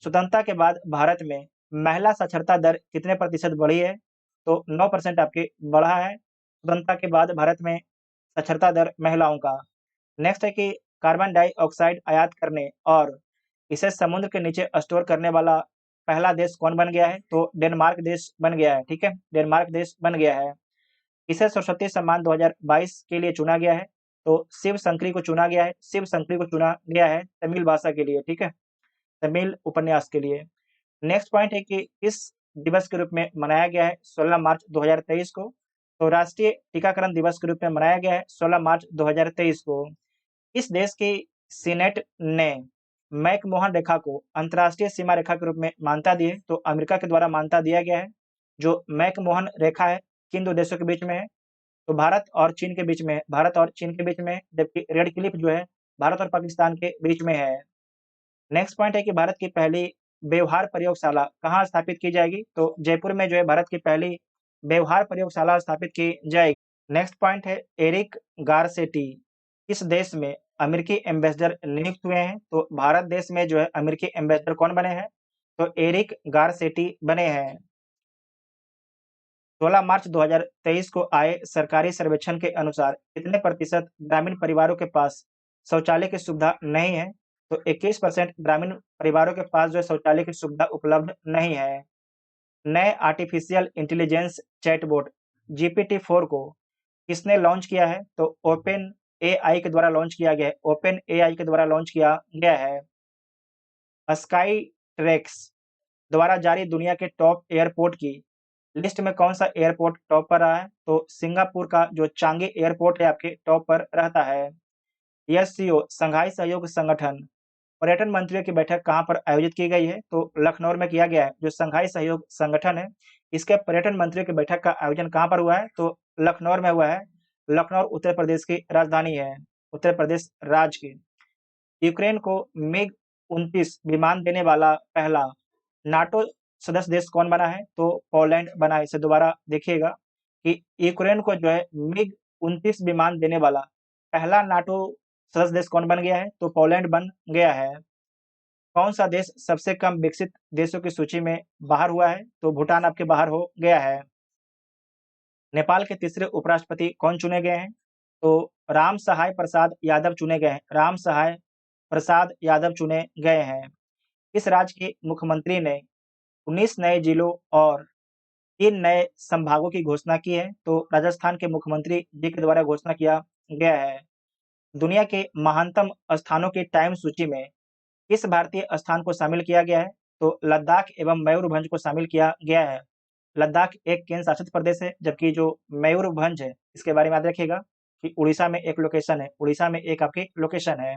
स्वतंत्रता के बाद भारत में महिला साक्षरता दर कितने प्रतिशत बढ़ी है? तो 9% आपके बढ़ा है स्वतंत्रता के बाद भारत में साक्षरता दर महिलाओं का। नेक्स्ट है कि कार्बन डाइऑक्साइड आयात करने और इसे समुद्र के नीचे स्टोर करने वाला पहला देश कौन बन गया है? तो डेनमार्क देश बन गया है, ठीक है। डेनमार्क देश बन गया है। इसे सरस्वती सम्मान 2022 के लिए चुना गया है। तो शिव शंकरी को चुना गया है। शिव शंकरी को चुना गया है तमिल भाषा के लिए, ठीक है। तमिल उपन्यास के लिए। नेक्स्ट पॉइंट है कि इस दिवस के रूप में मनाया गया है 16 मार्च 2023 को। तो राष्ट्रीय टीकाकरण दिवस के रूप में मनाया गया है 16 मार्च 2023 को। इस देश की सीनेट ने मैकमोहन रेखा को अंतर्राष्ट्रीय सीमा रेखा के रूप में मान्यता दी है। तो अमेरिका के द्वारा मान्यता दिया गया है। जो मैकमोहन रेखा है किन दो देशों के बीच में है? तो भारत और चीन के बीच में है, भारत और चीन के बीच में है, जबकि रेड क्लिफ जो है भारत और पाकिस्तान के बीच में है। नेक्स्ट पॉइंट है कि भारत की पहली व्यवहार प्रयोगशाला कहाँ स्थापित की जाएगी? तो जयपुर में जो है भारत की पहली व्यवहार प्रयोगशाला स्थापित की जाएगी। नेक्स्ट पॉइंट है एरिक गारसेटी किस देश में अमेरिकी एम्बेसडर नियुक्त हुए हैं? तो भारत देश में जो है अमेरिकी एम्बेसडर कौन बने हैं? तो एरिक गारसेटी बने हैं। 16 मार्च 2023 को आए सरकारी सर्वेक्षण के अनुसार कितने प्रतिशत ग्रामीण परिवारों के पास शौचालय की सुविधा नहीं है? तो 21% ग्रामीण परिवारों के पास जो है शौचालय की सुविधा उपलब्ध नहीं है। नए आर्टिफिशियल इंटेलिजेंस चैटबॉट GPT-4 को किसने लॉन्च किया है? तो ओपन एआई के द्वारा लॉन्च किया गया है। ओपन एआई के द्वारा लॉन्च किया गया है। स्काई ट्रैक्स द्वारा जारी दुनिया के टॉप एयरपोर्ट की लिस्ट में कौन सा एयरपोर्ट टॉप पर रहा है? तो सिंगापुर का जो चांगी एयरपोर्ट है आपके टॉप पर रहता है। एससीओ संघाई सहयोग संगठन पर्यटन मंत्रियों की बैठक कहाँ पर आयोजित की गई है? तो लखनऊ में किया गया है। जो संघाई सहयोग संगठन है, इसके पर्यटन मंत्रियों की बैठक का आयोजन कहाँ पर हुआ है? तो लखनऊ में हुआ है। लखनऊ उत्तर प्रदेश की राजधानी है, उत्तर प्रदेश राज्य की। यूक्रेन को मिग 29 विमान देने वाला पहला नाटो सदस्य देश कौन बना है? तो पोलैंड बना है। इसे दोबारा देखिएगा कि यूक्रेन को जो है मिग 29 विमान देने वाला पहला नाटो सदस्य देश कौन बन गया है? तो पोलैंड बन गया है। कौन सा देश सबसे कम विकसित देशों की सूची में बाहर हुआ है? तो भूटान आपके बाहर हो गया है। नेपाल के तीसरे उपराष्ट्रपति कौन चुने गए हैं? तो राम सहाय प्रसाद यादव चुने गए हैं। राम सहाय प्रसाद यादव चुने गए हैं। इस राज्य के मुख्यमंत्री ने 19 नए जिलों और 3 नए संभागों की घोषणा की है। तो राजस्थान के मुख्यमंत्री जी के द्वारा घोषणा किया गया है। दुनिया के महानतम स्थानों की टाइम सूची में किस भारतीय स्थान को शामिल किया गया है? तो लद्दाख एवं मयूरभंज को शामिल किया गया है। लद्दाख एक केंद्र शासित प्रदेश है, जबकि जो मयूरभंज है, इसके बारे में याद रखिएगा कि उड़ीसा में एक लोकेशन है। उड़ीसा में एक आपकी लोकेशन है।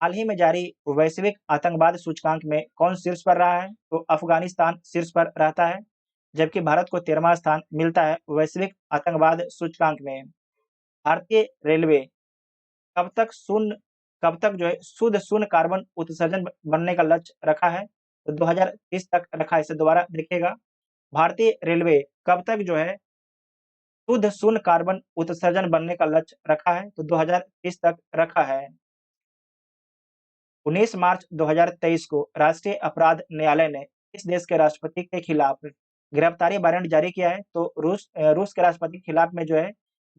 हाल ही में जारी वैश्विक आतंकवाद सूचकांक में कौन शीर्ष पर रहा है? तो अफगानिस्तान शीर्ष पर रहता है, जबकि भारत को 13वां स्थान मिलता है वैश्विक आतंकवाद सूचकांक में। भारतीय रेलवे कब तक शून्य कब तक जो है शुद्ध शून्य कार्बन उत्सर्जन बनने का लक्ष्य रखा है? तो 2030 तक रखा है। इसे दोबारा देखिएगा, भारतीय रेलवे कब तक जो है शुद्ध शून्य कार्बन उत्सर्जन बनने का लक्ष्य रखा है? तो 2030 तक रखा है। 19 मार्च 2023 को राष्ट्रीय अपराध न्यायालय ने इस देश के राष्ट्रपति के खिलाफ गिरफ्तारी वारंट जारी किया है। तो रूस के राष्ट्रपति के खिलाफ में जो है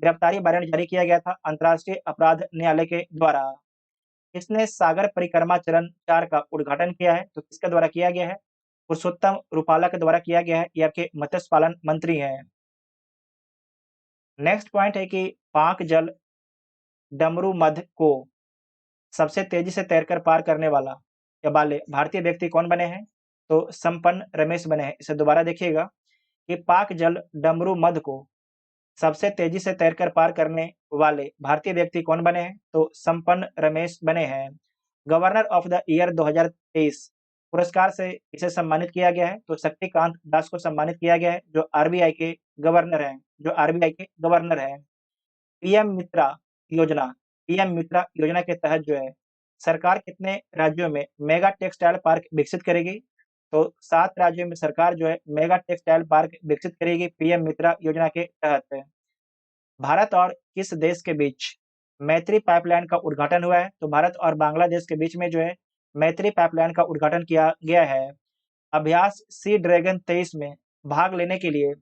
गिरफ्तारी वारंट जारी किया गया था अंतर्राष्ट्रीय अपराध न्यायालय के द्वारा। किसने सागर परिक्रमा चरण 4 का उद्घाटन किया है? तो किसके द्वारा किया गया है? पुरुषोत्तम रूपाला के द्वारा किया गया है। ये आपके मत्स्य पालन मंत्री हैं। नेक्स्ट पॉइंट है कि पाक जल डमरू मध को सबसे तेजी से तैरकर पार करने वाले भारतीय व्यक्ति कौन बने हैं? तो संपन्न रमेश बने हैं। इसे दोबारा देखिएगा कि पाक जल डमरू मध को सबसे तेजी से तैरकर पार करने वाले भारतीय व्यक्ति कौन बने हैं? तो संपन्न रमेश बने हैं। गवर्नर ऑफ द ईयर 2023 पुरस्कार से इसे सम्मानित किया गया है। तो शक्तिकांत दास को सम्मानित किया गया है, जो आरबीआई के गवर्नर हैं। पीएम मित्रा योजना पीएम मित्रा योजना के तहत जो है सरकार कितने राज्यों में मेगा टेक्सटाइल पार्क विकसित करेगी? तो 7 राज्यों में सरकार जो है मेगा टेक्सटाइल पार्क विकसित करेगी पीएम मित्रा योजना के तहत। भारत और किस देश के बीच मैत्री पाइपलाइन का उद्घाटन हुआ है? तो भारत और बांग्लादेश के बीच में जो है मैत्री पाइपलाइन का उद्घाटन किया गया है। अभ्यास सी ड्रैगन 23 में भाग लेने के लिए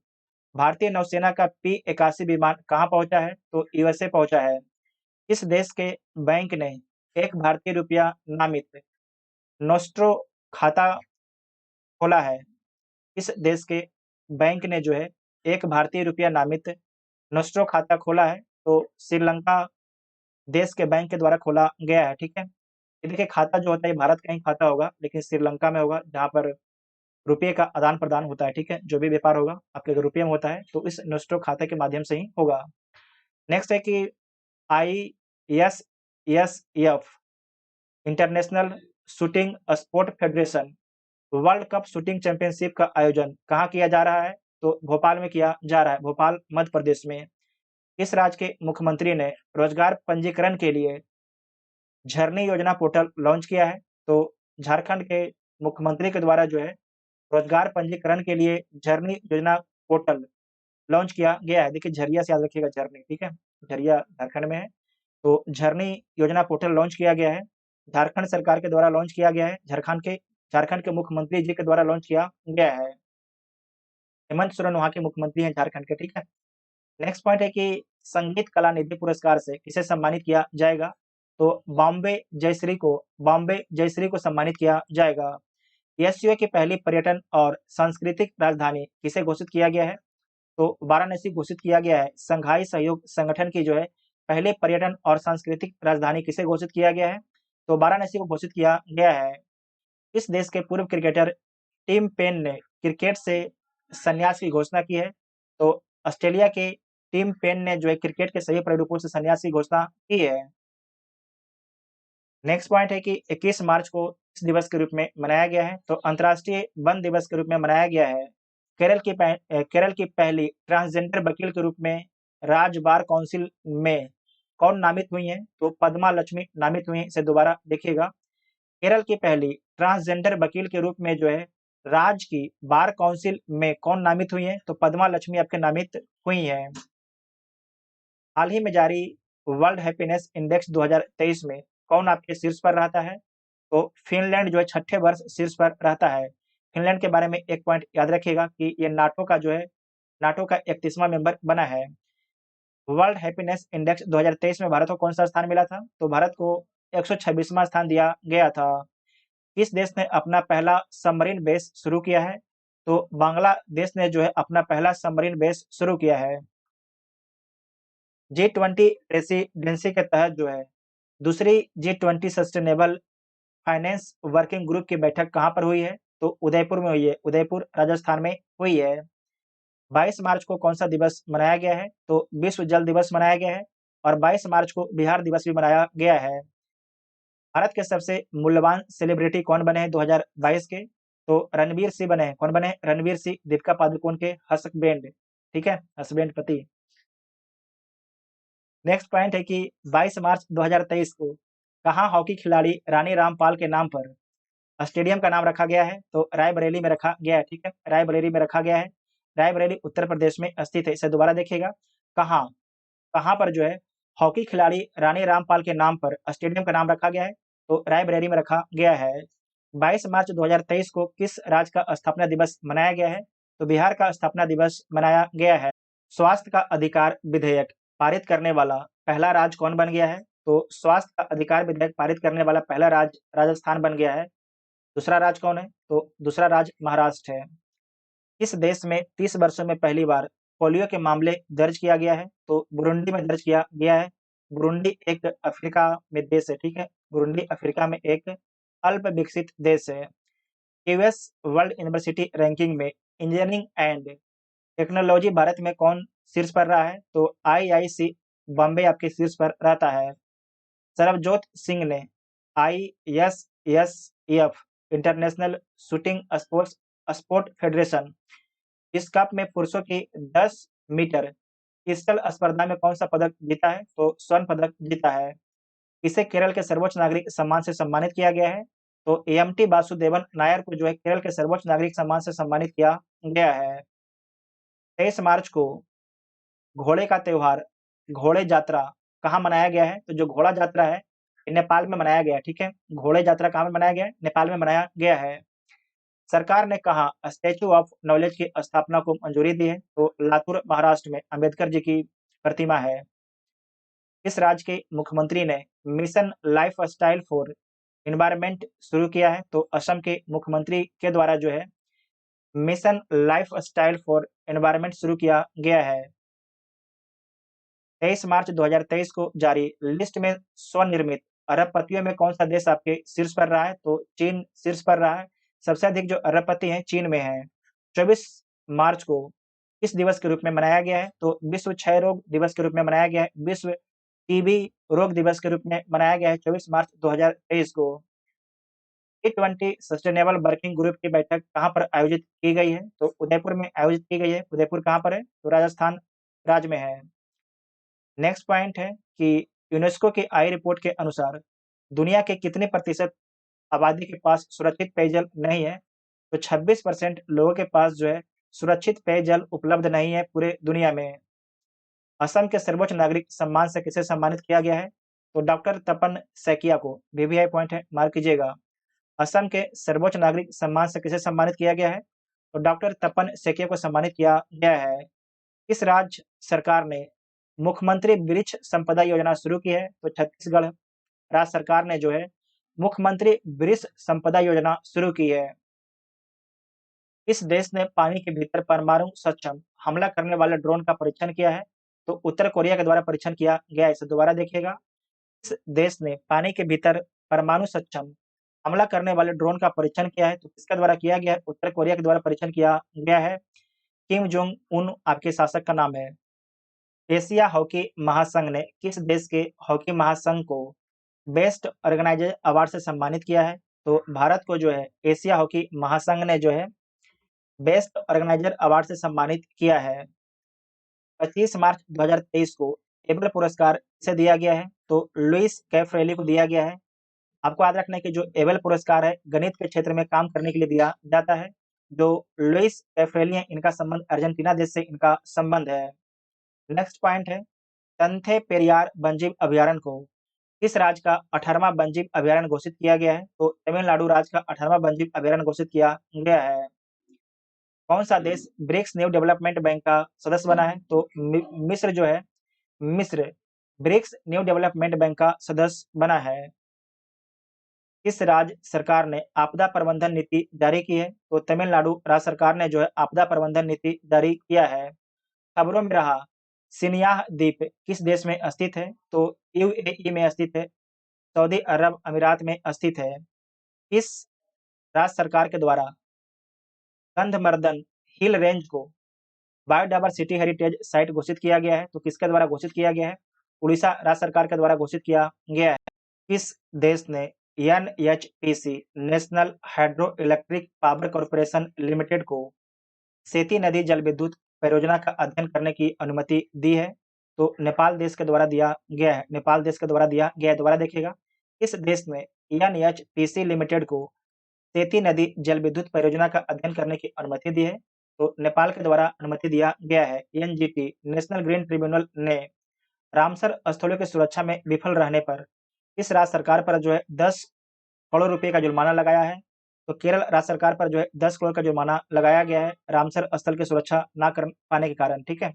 भारतीय नौसेना का P-81 विमान कहाँ पहुंचा है? तो यूएसए पहुंचा है। इस देश के बैंक ने एक भारतीय रुपया नामित नोस्ट्रो खाता खोला है। इस देश के बैंक ने जो है एक भारतीय रुपया नामित नोस्ट्रो खाता खोला है। तो श्रीलंका देश के बैंक के द्वारा खोला गया है। ठीक है, ये देखिए खाता जो होता है भारत का ही खाता होगा, लेकिन श्रीलंका में होगा जहाँ पर रुपये का आदान प्रदान होता है। ठीक है, जो भी व्यापार होगा आपके अगर रुपये में होता है तो इस नोस्ट्रो खाते के माध्यम से ही होगा। नेक्स्ट है कि ISSF international shooting sport federation world cup shooting championship का आयोजन कहाँ किया जा रहा है? तो भोपाल में किया जा रहा है, भोपाल मध्य प्रदेश में। किस राज्य के मुख्यमंत्री ने रोजगार पंजीकरण के लिए झरनी योजना पोर्टल लॉन्च किया है? तो झारखंड के मुख्यमंत्री के द्वारा जो है रोजगार पंजीकरण के लिए झरनी योजना पोर्टल लॉन्च किया गया है। देखिए झरिया से याद रखिएगा झरनी, ठीक है? झरिया झारखंड में है, तो झरनी योजना पोर्टल लॉन्च किया गया है। झारखंड सरकार के द्वारा लॉन्च किया गया है। झारखंड के मुख्यमंत्री जी के द्वारा लॉन्च किया गया है। हेमंत सोरेन वहाँ के मुख्यमंत्री हैं झारखंड के, ठीक है? नेक्स्ट पॉइंट है कि संगीत कला निधि पुरस्कार से किसे सम्मानित किया जाएगा? तो बॉम्बे जयश्री को सम्मानित किया जाएगा। एससीओ की पहली पर्यटन और सांस्कृतिक राजधानी किसे घोषित किया गया है? तो वाराणसी घोषित किया गया है। संघाई सहयोग संगठन की जो है पहले पर्यटन और सांस्कृतिक राजधानी किसे घोषित किया गया है? तो वाराणसी को घोषित किया गया है। इस देश के पूर्व क्रिकेटर टिम पेन ने क्रिकेट से संन्यास की घोषणा की है। तो ऑस्ट्रेलिया के टिम पेन ने जो है क्रिकेट के सभी प्रारूपों से संन्यास की घोषणा की है। नेक्स्ट पॉइंट है कि 21 मार्च को किस दिवस के रूप में मनाया गया है? तो अंतर्राष्ट्रीय वन दिवस के रूप में मनाया गया है। केरल की पहली ट्रांसजेंडर वकील के रूप में राज्य बार काउंसिल में कौन नामित हुई हैं? तो पद्मा लक्ष्मी नामित हुई हैं। इसे दोबारा देखिएगा। केरल की पहली ट्रांसजेंडर वकील के रूप में जो है राज्य की बार काउंसिल में कौन नामित हुई हैं? तो पद्मा लक्ष्मी आपके नामित हुई हैं। हाल ही में जारी वर्ल्ड हैप्पीनेस इंडेक्स 2023 में कौन आपके शीर्ष पर रहता है? तो फिनलैंड जो है छठे वर्ष शीर्ष पर रहता है। फिनलैंड के बारे में एक पॉइंट याद रखिएगा कि ये नाटो का 31वां मेंबर बना है। वर्ल्ड हैप्पीनेस इंडेक्स 2023 में भारत को कौन सा स्थान मिला था? तो भारत को 126वां स्थान दिया गया था। किस देश ने अपना पहला सबमरीन बेस शुरू किया है? तो बांग्लादेश ने जो है अपना पहला सबमरीन बेस शुरू किया है। G20 प्रेसिडेंसी के तहत जो है दूसरी G20 sustainable finance working group की बैठक कहाँ पर हुई है? तो उदयपुर में हुई है। उदयपुर राजस्थान में हुई है। 22 मार्च को कौन सा दिवस मनाया गया है? तो विश्व जल दिवस मनाया गया है। और 22 मार्च को बिहार दिवस भी मनाया गया है। भारत के सबसे मूल्यवान सेलिब्रिटी कौन बने हैं 2022 के? तो रणवीर सिंह बने हैं। कौन बने हैं? रणवीर सिंह, दीपिका पादुकोण के हस्बैंड, ठीक है? हस्बैंड पति। नेक्स्ट पॉइंट है कि 22 मार्च 2023 को कहाँ हॉकी खिलाड़ी रानी रामपाल के नाम पर स्टेडियम का नाम रखा गया है? तो रायबरेली में रखा गया है, ठीक है? रायबरेली में रखा गया है। रायबरेली उत्तर प्रदेश में स्थित है। इसे दोबारा देखिएगा। कहाँ कहाँ पर जो है हॉकी खिलाड़ी रानी रामपाल के नाम पर स्टेडियम का नाम रखा गया है? तो रायबरेली में रखा गया है। 22 मार्च 2023 को किस राज्य का स्थापना दिवस मनाया गया है? तो बिहार का स्थापना दिवस मनाया गया है। स्वास्थ्य का अधिकार विधेयक पारित करने वाला पहला राज्य कौन बन गया है? तो स्वास्थ्य का अधिकार विधेयक पारित करने वाला पहला राज्य राजस्थान बन गया है। दूसरा राज्य कौन है? तो दूसरा राज्य महाराष्ट्र है। किस देश में 30 वर्षों में पहली बार पोलियो के मामले दर्ज किया गया है? तो बुरुंडी में दर्ज किया गया है। बुरुंडी एक अफ्रीका में देश है, ठीक है? बुरुंडी अफ्रीका में एक अल्प विकसित देश है। यूएस वर्ल्ड यूनिवर्सिटी रैंकिंग में इंजीनियरिंग एंड टेक्नोलॉजी भारत में कौन शीर्ष पर रहा है? तो आईआईसी बॉम्बे आपके शीर्ष पर रहता है। सरबजोत सिंह ने ISSF international shooting sport federation इस कप में पुरुषों की 10 मीटर पिस्टल स्पर्धा में कौन सा पदक जीता है? तो स्वर्ण पदक जीता है। इसे केरल के सर्वोच्च नागरिक सम्मान से सम्मानित किया गया है। तो एएमटी वासुदेवन नायर को जो है केरल के सर्वोच्च नागरिक सम्मान से सम्मानित किया गया है। 23 मार्च को घोड़े का त्योहार घोड़े यात्रा कहाँ मनाया गया है? तो जो घोड़ा यात्रा है ये नेपाल में मनाया गया है, ठीक है? घोड़े यात्रा कहाँ में मनाया गया है? नेपाल में मनाया गया है। सरकार ने कहाँ स्टैच्यू ऑफ नॉलेज की स्थापना को मंजूरी दी है? तो लातूर महाराष्ट्र में अंबेडकर जी की प्रतिमा है। इस राज्य के मुख्यमंत्री ने मिशन लाइफस्टाइल फॉर एनवायरनमेंट शुरू किया है? तो असम के मुख्यमंत्री के द्वारा जो है मिशन लाइफस्टाइल फॉर एनवायरनमेंट शुरू किया गया है। 23 मार्च 2023 को जारी लिस्ट में स्वनिर्मित अरबपतियों में कौन सा देश आपके शीर्ष पर रहा है? तो चीन शीर्ष पर रहा है। सबसे अधिक जो अरबपति हैं चीन में हैं। 24 मार्च को किस दिवस के रूप में मनाया गया है? तो विश्व क्षय रोग दिवस के रूप में मनाया गया है। विश्व टीबी रोग दिवस के रूप में मनाया गया है 24 मार्च 2023 को। G20 सस्टेनेबल वर्किंग ग्रुप की बैठक कहाँ पर आयोजित की गई है? तो उदयपुर में आयोजित की गई है। उदयपुर कहाँ पर है? तो राजस्थान राज्य में है। नेक्स्ट पॉइंट है कि यूनेस्को की आई रिपोर्ट के अनुसार दुनिया के कितने प्रतिशत आबादी के पास सुरक्षित पेयजल नहीं है? तो 26% लोगों के पास जो है सुरक्षित पेयजल उपलब्ध नहीं है पूरे दुनिया में। असम के सर्वोच्च नागरिक सम्मान से किसे सम्मानित किया गया है? तो डॉक्टर तपन सैकिया को। वीवीआई पॉइंट है, मार्क कीजिएगा। असम के सर्वोच्च नागरिक सम्मान से किसे सम्मानित किया गया है? तो डॉक्टर तपन सैकिया को सम्मानित किया गया है। किस राज्य सरकार ने मुख्यमंत्री वृक्ष संपदा योजना शुरू की है? तो छत्तीसगढ़ राज्य सरकार ने जो है मुख्यमंत्री वृक्ष संपदा योजना शुरू की है। इस देश ने पानी के भीतर परमाणु सक्षम हमला करने वाले ड्रोन का परीक्षण किया है? तो उत्तर कोरिया के द्वारा परीक्षण किया गया है। इसे दोबारा देखिएगा। इस देश ने पानी के भीतर परमाणु सक्षम हमला करने वाले ड्रोन का परीक्षण किया है? तो किसके द्वारा किया गया है? उत्तर कोरिया के द्वारा परीक्षण किया गया है। किम जोंग उन आपके शासक का नाम है। एशिया हॉकी महासंघ ने किस देश के हॉकी महासंघ को बेस्ट ऑर्गेनाइजर अवार्ड से सम्मानित किया है? तो भारत को जो है एशिया हॉकी महासंघ ने जो है बेस्ट ऑर्गेनाइजर अवार्ड से सम्मानित किया है। 25 मार्च 2023 को एबल पुरस्कार किसे दिया गया है? तो लुइस कैफ्रेली को दिया गया है। आपको याद रखना है कि जो एबल पुरस्कार है गणित के क्षेत्र में काम करने के लिए दिया जाता है। जो लुइस कैफ्रेली हैं इनका संबंध अर्जेंटीना देश से इनका संबंध है। नेक्स्ट पॉइंट है तंथे पेरियार वन्यजीव अभयारण्य को किस राज्य का 18वां वन्यजीव अभयारण्य घोषित किया गया है? तो तमिलनाडु राज्य का 18वां वन्यजीव अभयारण्य घोषित किया गया है। कौन सा देश ब्रिक्स न्यू डेवलपमेंट बैंक का सदस्य बना है? तो मिस्र जो है मिस्र ब्रिक्स न्यू डेवलपमेंट बैंक का सदस्य बना है। किस राज्य सरकार ने आपदा प्रबंधन नीति जारी की है? तो तमिलनाडु राज्य सरकार ने जो है आपदा प्रबंधन नीति जारी किया है। खबरों में रहा सिनियाह द्वीप किस देश में स्थित है? तो यूएई में स्थित है। सऊदी अरब अमीरात में स्थित है। किस राज्य सरकार के द्वारा गंधमर्दन हिल रेंज को बायोडायवर्सिटी हेरिटेज साइट घोषित किया गया है? तो किसके द्वारा घोषित किया गया है? उड़ीसा राज्य सरकार के द्वारा घोषित किया गया है। किस देश ने NHPC national hydro electric power corporation limited को सेती नदी जल विद्युत परियोजना का अध्ययन करने की अनुमति दी है? तो नेपाल देश के द्वारा दिया गया है। नेपाल देश के द्वारा दिया गया है। दोबारा देखिएगा। किस देश ने एनएचपीसी लिमिटेड को सेती नदी जल विद्युत परियोजना का अध्ययन करने की अनुमति दी है? तो नेपाल के द्वारा अनुमति दिया गया है। एनजीटी नेशनल ग्रीन ट्रिब्यूनल ने रामसर स्थलों की सुरक्षा में विफल रहने पर किस राज्य सरकार पर जो है 10 करोड़ रुपए का जुर्माना लगाया है? तो केरल राज्य सरकार पर जो है 10 करोड़ का जुर्माना लगाया गया है रामसर स्थल की सुरक्षा ना कर पाने के कारण। ठीक है।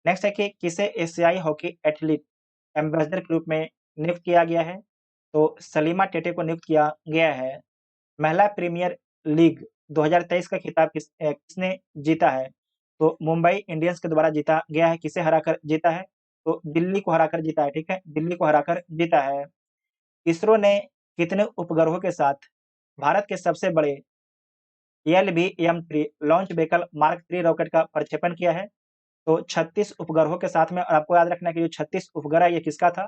नेक्स्ट है कि किसे एशियाई हॉकी एथलीट एम्बेसडर के रूप में नियुक्त किया गया है? तो सलीमा टेटे को नियुक्त किया गया है। महिला प्रीमियर लीग 2023 का खिताब किसने जीता है? तो मुंबई इंडियंस के द्वारा जीता गया है। किसे हराकर जीता है? तो दिल्ली को हराकर जीता है। ठीक है, दिल्ली को हराकर जीता है। इसरो ने कितने उपग्रहों के साथ भारत के सबसे बड़े LVM-3 launch vehicle mark 3 rocket का प्रक्षेपण किया है? तो 36 उपग्रहों के साथ में। और आपको याद रखना है कि जो 36 उपग्रह ये किसका था?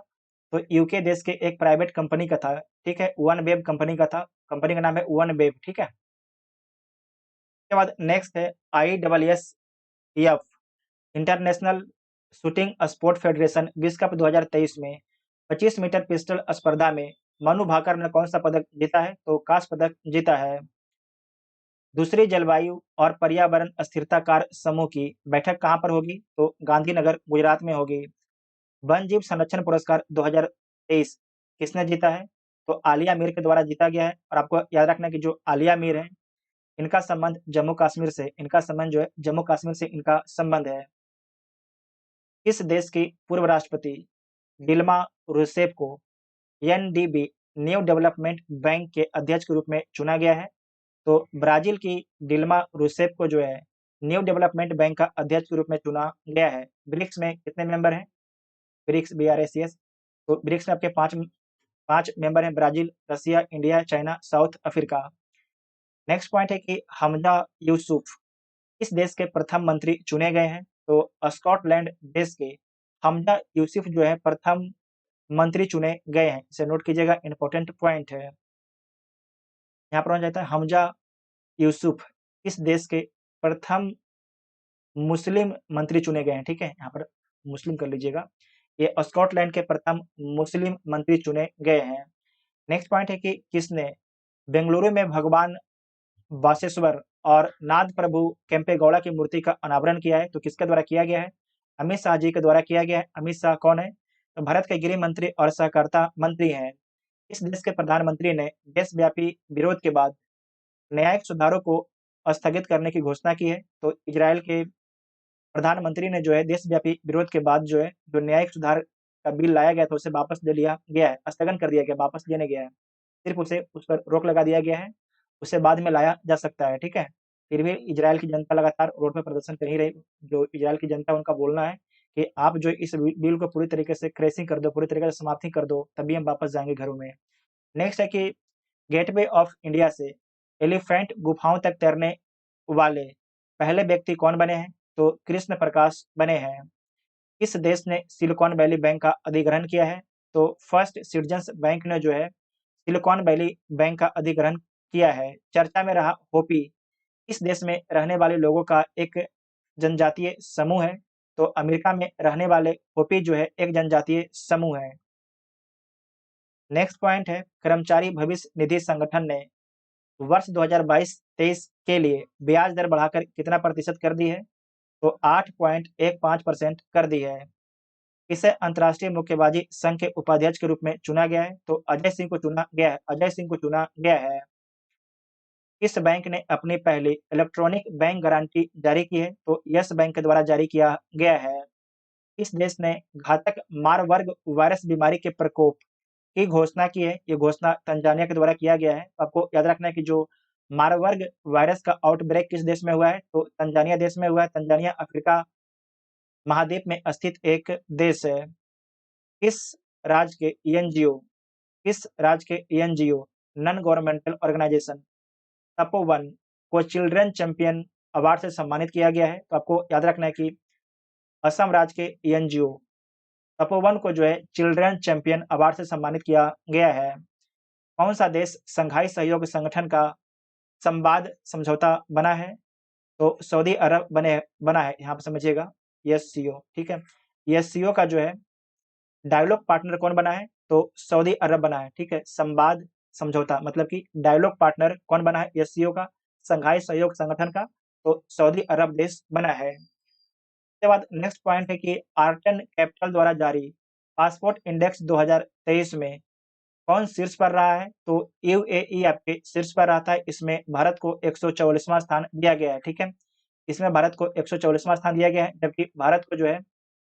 तो यूके देश के एक प्राइवेट कंपनी का था। ठीक है, OneWeb कंपनी का था। कंपनी का नाम है OneWeb। ठीक है। उसके बाद नेक्स्ट है ISSF international shooting sport federation विश्व कप 2023 में 25 मीटर पिस्टल स्पर्धा में मनु भाकर ने कौन सा पदक जीता है? तो कांस्य पदक जीता है। दूसरी जलवायु और पर्यावरण स्थिरता कार्य समूह की बैठक कहाँ पर होगी? तो गांधीनगर गुजरात में होगी। वन जीव संरक्षण पुरस्कार 2023 किसने जीता है? तो आलिया मीर के द्वारा जीता गया है। और आपको याद रखना है कि जो आलिया मीर है इनका संबंध जम्मू कश्मीर से इनका संबंध जो है जम्मू कश्मीर से इनका संबंध है। किस देश की पूर्व राष्ट्रपति दिल्मा रूसेफ को एनडीबी न्यू डेवलपमेंट बैंक के अध्यक्ष के रूप में चुना गया है? तो ब्राजील की दिल्मा रूसेफ को जो है न्यू डेवलपमेंट बैंक का अध्यक्ष के रूप में चुना गया है। ब्रिक्स में कितने मेंबर हैं? BRICS BRICS। तो ब्रिक्स में आपके पांच मेंबर हैं, Brazil, Russia, India, China, South Africa. Next point है कि हमजा यूसुफ किस देश के प्रथम मंत्री चुने गए हैं? तो स्कॉटलैंड देश के हमजा यूसुफ जो है प्रथम मंत्री चुने गए हैं। इसे नोट कीजिएगा, इंपॉर्टेंट पॉइंट है। यहाँ पर हो जाता है हमजा यूसुफ किस देश के प्रथम मुस्लिम मंत्री चुने गए हैं। ठीक है, यहाँ पर मुस्लिम कर लीजिएगा। ये स्कॉटलैंड के प्रथम मुस्लिम मंत्री चुने गए हैं। नेक्स्ट पॉइंट है कि किसने बेंगलुरु में भगवान बासेश्वर और नाद प्रभु केम्पेगौड़ा की मूर्ति का अनावरण किया है? तो किसके द्वारा किया गया है? अमित शाह जी के द्वारा किया गया है। अमित शाह कौन है? तो भारत के गृह मंत्री और सहकारिता मंत्री हैं। इस देश के प्रधानमंत्री ने देशव्यापी विरोध के बाद न्यायिक सुधारों को स्थगित करने की घोषणा की है। तो इजरायल के प्रधानमंत्री ने जो है देशव्यापी विरोध के बाद जो है जो न्यायिक सुधार का बिल लाया गया था उसे वापस ले लिया गया है, स्थगन कर दिया गया, वापस लेने गया है। सिर्फ उसे उस पर रोक लगा दिया गया है, उसे बाद में लाया जा सकता है, ठीक है? फिर भी इजरायल की जनता लगातार रोड पे प्रदर्शन कर ही रही। जो इजरायल की जनता उनका बोलना है कि आप जो इस बिल को पूरी तरीके से क्रैशिंग कर दो, पूरी तरीके से समाप्ति कर दो, तभी हम वापस जाएँगे घरों में। नेक्स्ट है कि गेटवे ऑफ इंडिया से एलिफेंट गुफाओं तक तैरने वाले पहले व्यक्ति कौन बने हैं? तो कृष्ण प्रकाश बने हैं। किस देश ने सिलिकॉन वैली बैंक का अधिग्रहण किया है? तो फर्स्ट सिटीजन्स बैंक ने जो है सिलिकॉन वैली बैंक का अधिग्रहण किया है। चर्चा में रहा होपी इस देश में रहने वाले लोगों का एक जनजातीय समूह है। तो अमेरिका में रहने वाले होपी जो है एक जनजातीय समूह है। नेक्स्ट पॉइंट है कर्मचारी भविष्य निधि संगठन ने वर्ष 2022-23 के लिए ब्याज दर बढ़ाकर कितना प्रतिशत कर दी है? तो 8.15% कर दी है। इसे अंतर्राष्ट्रीय मुक्केबाजी संघ के उपाध्यक्ष के रूप में चुना गया है। तो अजय सिंह को चुना गया है, अजय सिंह को चुना गया है। इस बैंक ने अपनी पहली इलेक्ट्रॉनिक बैंक गारंटी जारी की है। तो यस बैंक के द्वारा जारी किया गया है। इस देश ने घातक मारबर्ग वायरस बीमारी के प्रकोप की घोषणा की है। ये घोषणा तंजानिया के द्वारा किया गया है। आपको याद रखना है कि जो मारबर्ग वायरस का आउटब्रेक किस देश में हुआ है? तो तंजानिया देश में हुआ है। तंजानिया अफ्रीका महाद्वीप में स्थित एक देश है। इस राज्य के एनजीओ इस राज्य के NGO non governmental organization Tapovan को चिल्ड्रन चैंपियन अवार्ड से सम्मानित किया गया है। तो आपको याद रखना है कि असम राज्य के एनजीओ तपोवन को जो है चिल्ड्रन चैंपियन अवार्ड से सम्मानित किया गया है। कौन सा देश संघाई सहयोग संगठन का संवाद समझौता बना है? तो सऊदी अरब बना है। यहाँ पे समझिएगा एससीओ, ठीक है? एससीओ का जो है डायलॉग पार्टनर कौन बना है? तो सऊदी अरब बना है, ठीक है? संवाद समझौता मतलब कि डायलॉग पार्टनर कौन बना है एससीओ का? संघाई सहयोग संगठन का। तो सऊदी अरब देश बना है। उसके बाद नेक्स्ट पॉइंट है कि आर्टन कैपिटल द्वारा जारी पासपोर्ट इंडेक्स 2023 में कौन शीर्ष पर रहा है? तो यूएई आपके शीर्ष पर रहा था। इसमें भारत को 144वां स्थान दिया गया है, ठीक है? इसमें भारत को 144वां स्थान दिया गया है, जबकि भारत को जो है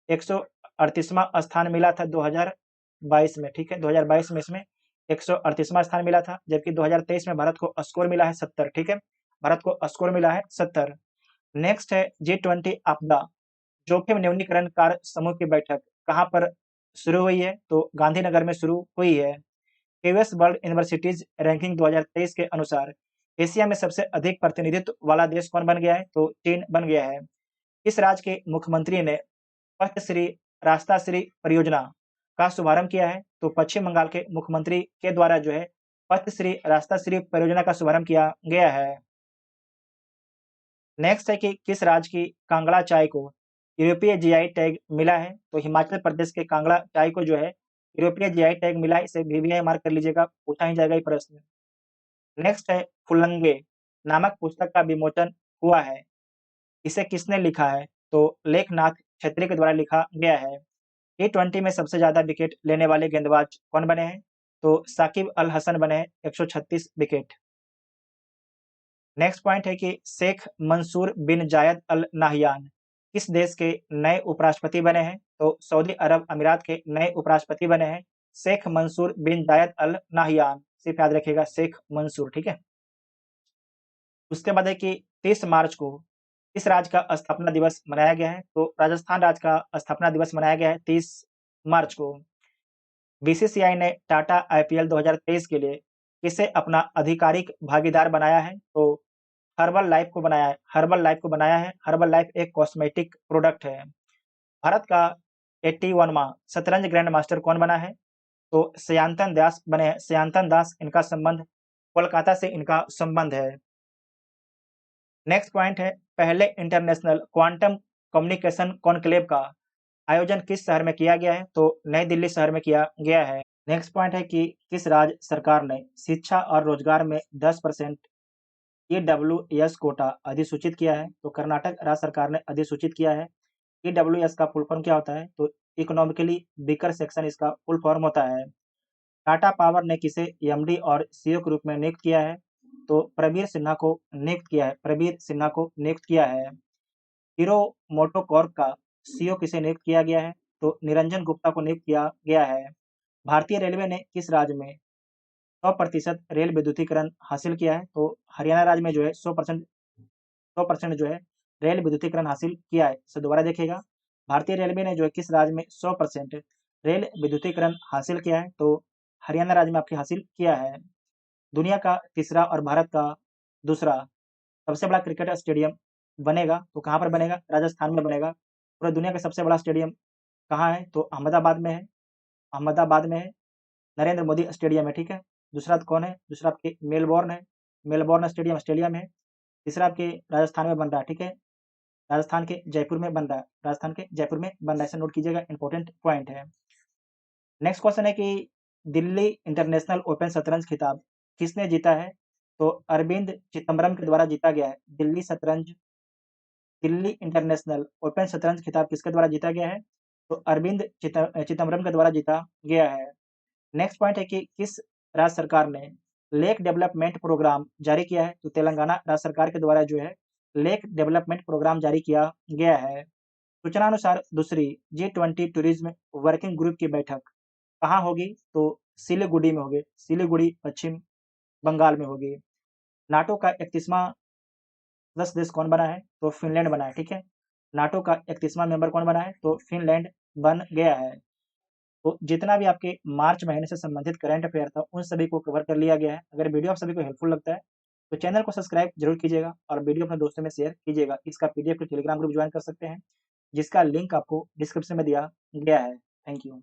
138वां स्थान मिला था 2022 में, ठीक है? 2022 में इसमें 138वां स्थान मिला था, जबकि 2023 में भारत को स्कोर मिला है 70, ठीक है? भारत को स्कोर मिला है 70। नेक्स्ट है G20 आपदा जोखिम न्यूनीकरण कार्य समूह की बैठक कहाँ पर शुरू हुई है? तो गांधीनगर में शुरू हुई है। यूएस वर्ल्ड यूनिवर्सिटीज रैंकिंग 2023 के अनुसार एशिया में सबसे अधिक प्रतिनिधित्व वाला देश कौन बन गया है? तो चीन बन गया है। इस राज्य के मुख्यमंत्री ने पथश्री रास्ताश्री परियोजना का शुभारंभ किया है। तो पश्चिम बंगाल के मुख्यमंत्री के द्वारा जो है पथश्री रास्ताश्री परियोजना का शुभारंभ किया गया है। नेक्स्ट है कि किस राज्य की कांगड़ा चाय को यूरोपीय जीआई टैग मिला है? तो हिमाचल प्रदेश के कांगड़ा चाय को जो है यूरोपीय जीआई टैग मिला है। इसे वीवीआई मार्क कर लीजिएगा, पूछा ही जाएगा ये प्रश्न। नेक्स्ट है फुलंगे नामक पुस्तक का विमोचन हुआ है। इसे किसने लिखा है? तो लेखनाथ क्षत्रिय के द्वारा लिखा गया है। T20 में सबसे ज्यादा विकेट लेने वाले गेंदबाज कौन बने हैं? तो साकिब अल हसन बने हैं 136 विकेट। नेक्स्ट पॉइंट है कि शेख मंसूर बिन जायद अल नाहयान किस देश के नए उपराष्ट्रपति बने हैं? तो सऊदी अरब अमीरात के नए उपराष्ट्रपति बने हैं शेख मंसूर बिन जायद अल नाहयान। सिर्फ याद रखिएगा शेख मंसूर, ठीक है? उसके बाद है कि 30 मार्च को इस राज्य का स्थापना दिवस मनाया गया है। तो राजस्थान राज्य का स्थापना दिवस मनाया गया है 30 मार्च को। बीसीसीआई ने टाटा आईपीएल 2023 के लिए किसे अपना आधिकारिक भागीदार बनाया है? तो हर्बल लाइफ को बनाया है। हर्बल लाइफ एक कॉस्मेटिक प्रोडक्ट है। भारत का 81वां शतरंज ग्रैंड मास्टर कौन बना है? तो सयांतन दास बने हैं। सयांतन दास, इनका संबंध कोलकाता से इनका संबंध है। नेक्स्ट पॉइंट है पहले इंटरनेशनल क्वांटम कम्युनिकेशन कॉन्क्लेव का आयोजन किस शहर में किया गया है? तो नई दिल्ली शहर में किया गया है। नेक्स्ट पॉइंट है कि किस राज्य सरकार ने शिक्षा और रोजगार में 10% ईडब्ल्यूएस कोटा अधिसूचित किया है? तो कर्नाटक राज्य सरकार ने अधिसूचित किया है। ईडब्ल्यूएस का फुल फॉर्म क्या होता है? तो इकोनॉमिकली वीकर सेक्शन इसका फुल फॉर्म होता है। टाटा पावर ने किसे एमडी और सीईओ के रूप में नियुक्त किया है? तो प्रबीर सिन्हा को नियुक्त किया है। प्रबीर सिन्हा को नियुक्त किया है। हीरो मोटोकॉर्प का सीईओ किसे नियुक्त किया गया है? तो निरंजन गुप्ता को नियुक्त किया गया है। भारतीय रेलवे ने किस राज्य में 100% रेल विद्युतीकरण हासिल किया है? तो हरियाणा राज्य में जो है 100% जो है रेल विद्युतीकरण हासिल किया है। इसे दोबारा देखिएगा, भारतीय रेलवे ने जो है किस राज्य में 100% रेल विद्युतीकरण हासिल किया है? तो हरियाणा राज्य में आपके हासिल किया है। दुनिया का तीसरा और भारत का दूसरा सबसे बड़ा क्रिकेट स्टेडियम बनेगा, तो कहाँ पर बनेगा? राजस्थान में बनेगा। पूरे दुनिया का सबसे बड़ा स्टेडियम कहाँ है? तो अहमदाबाद में है। अहमदाबाद में है। नरेंद्र मोदी स्टेडियम है, ठीक है। दूसरा कौन है? दूसरा आपके मेलबोर्न है। मेलबोर्न स्टेडियम ऑस्ट्रेलिया में है। तीसरा आपके राजस्थान में बन रहा है, ठीक है। राजस्थान के जयपुर में बन रहा है। राजस्थान के जयपुर में बन रहा है, इसे नोट कीजिएगा, इंपॉर्टेंट पॉइंट है। नेक्स्ट क्वेश्चन है कि दिल्ली इंटरनेशनल ओपन शतरंज खिताब किसने जीता है? तो अरविंद चिदम्बरम के द्वारा जीता गया है। दिल्ली इंटरनेशनल ओपन शतरंज खिताब किसके द्वारा जीता गया है? तो अरविंद चिदम्बरम के द्वारा जीता गया है। नेक्स्ट पॉइंट है कि किस राज्य सरकार ने लेक डेवलपमेंट प्रोग्राम जारी किया है? तो तेलंगाना राज्य सरकार के द्वारा जो है लेक डेवलपमेंट प्रोग्राम जारी किया गया है। सूचना अनुसार दूसरी G20 टूरिज्म वर्किंग ग्रुप की बैठक कहाँ होगी? तो सिलीगुड़ी में होगी। सिलीगुड़ी पश्चिम बंगाल में होगी। नाटो का 31वां सदस्य देश कौन बना है? तो फिनलैंड बना है, ठीक है। नाटो का 31वां मेंबर कौन बना है? तो फिनलैंड बन गया है। तो जितना भी आपके मार्च महीने से संबंधित करंट अफेयर था, उन सभी को कवर कर लिया गया है। अगर वीडियो आप सभी को हेल्पफुल लगता है, तो चैनल को सब्सक्राइब जरूर कीजिएगा और वीडियो अपने दोस्तों में शेयर कीजिएगा। इसका पीडीएफ के टेलीग्राम ग्रुप ज्वाइन कर सकते हैं, जिसका लिंक आपको डिस्क्रिप्शन में दिया गया है। Thank you.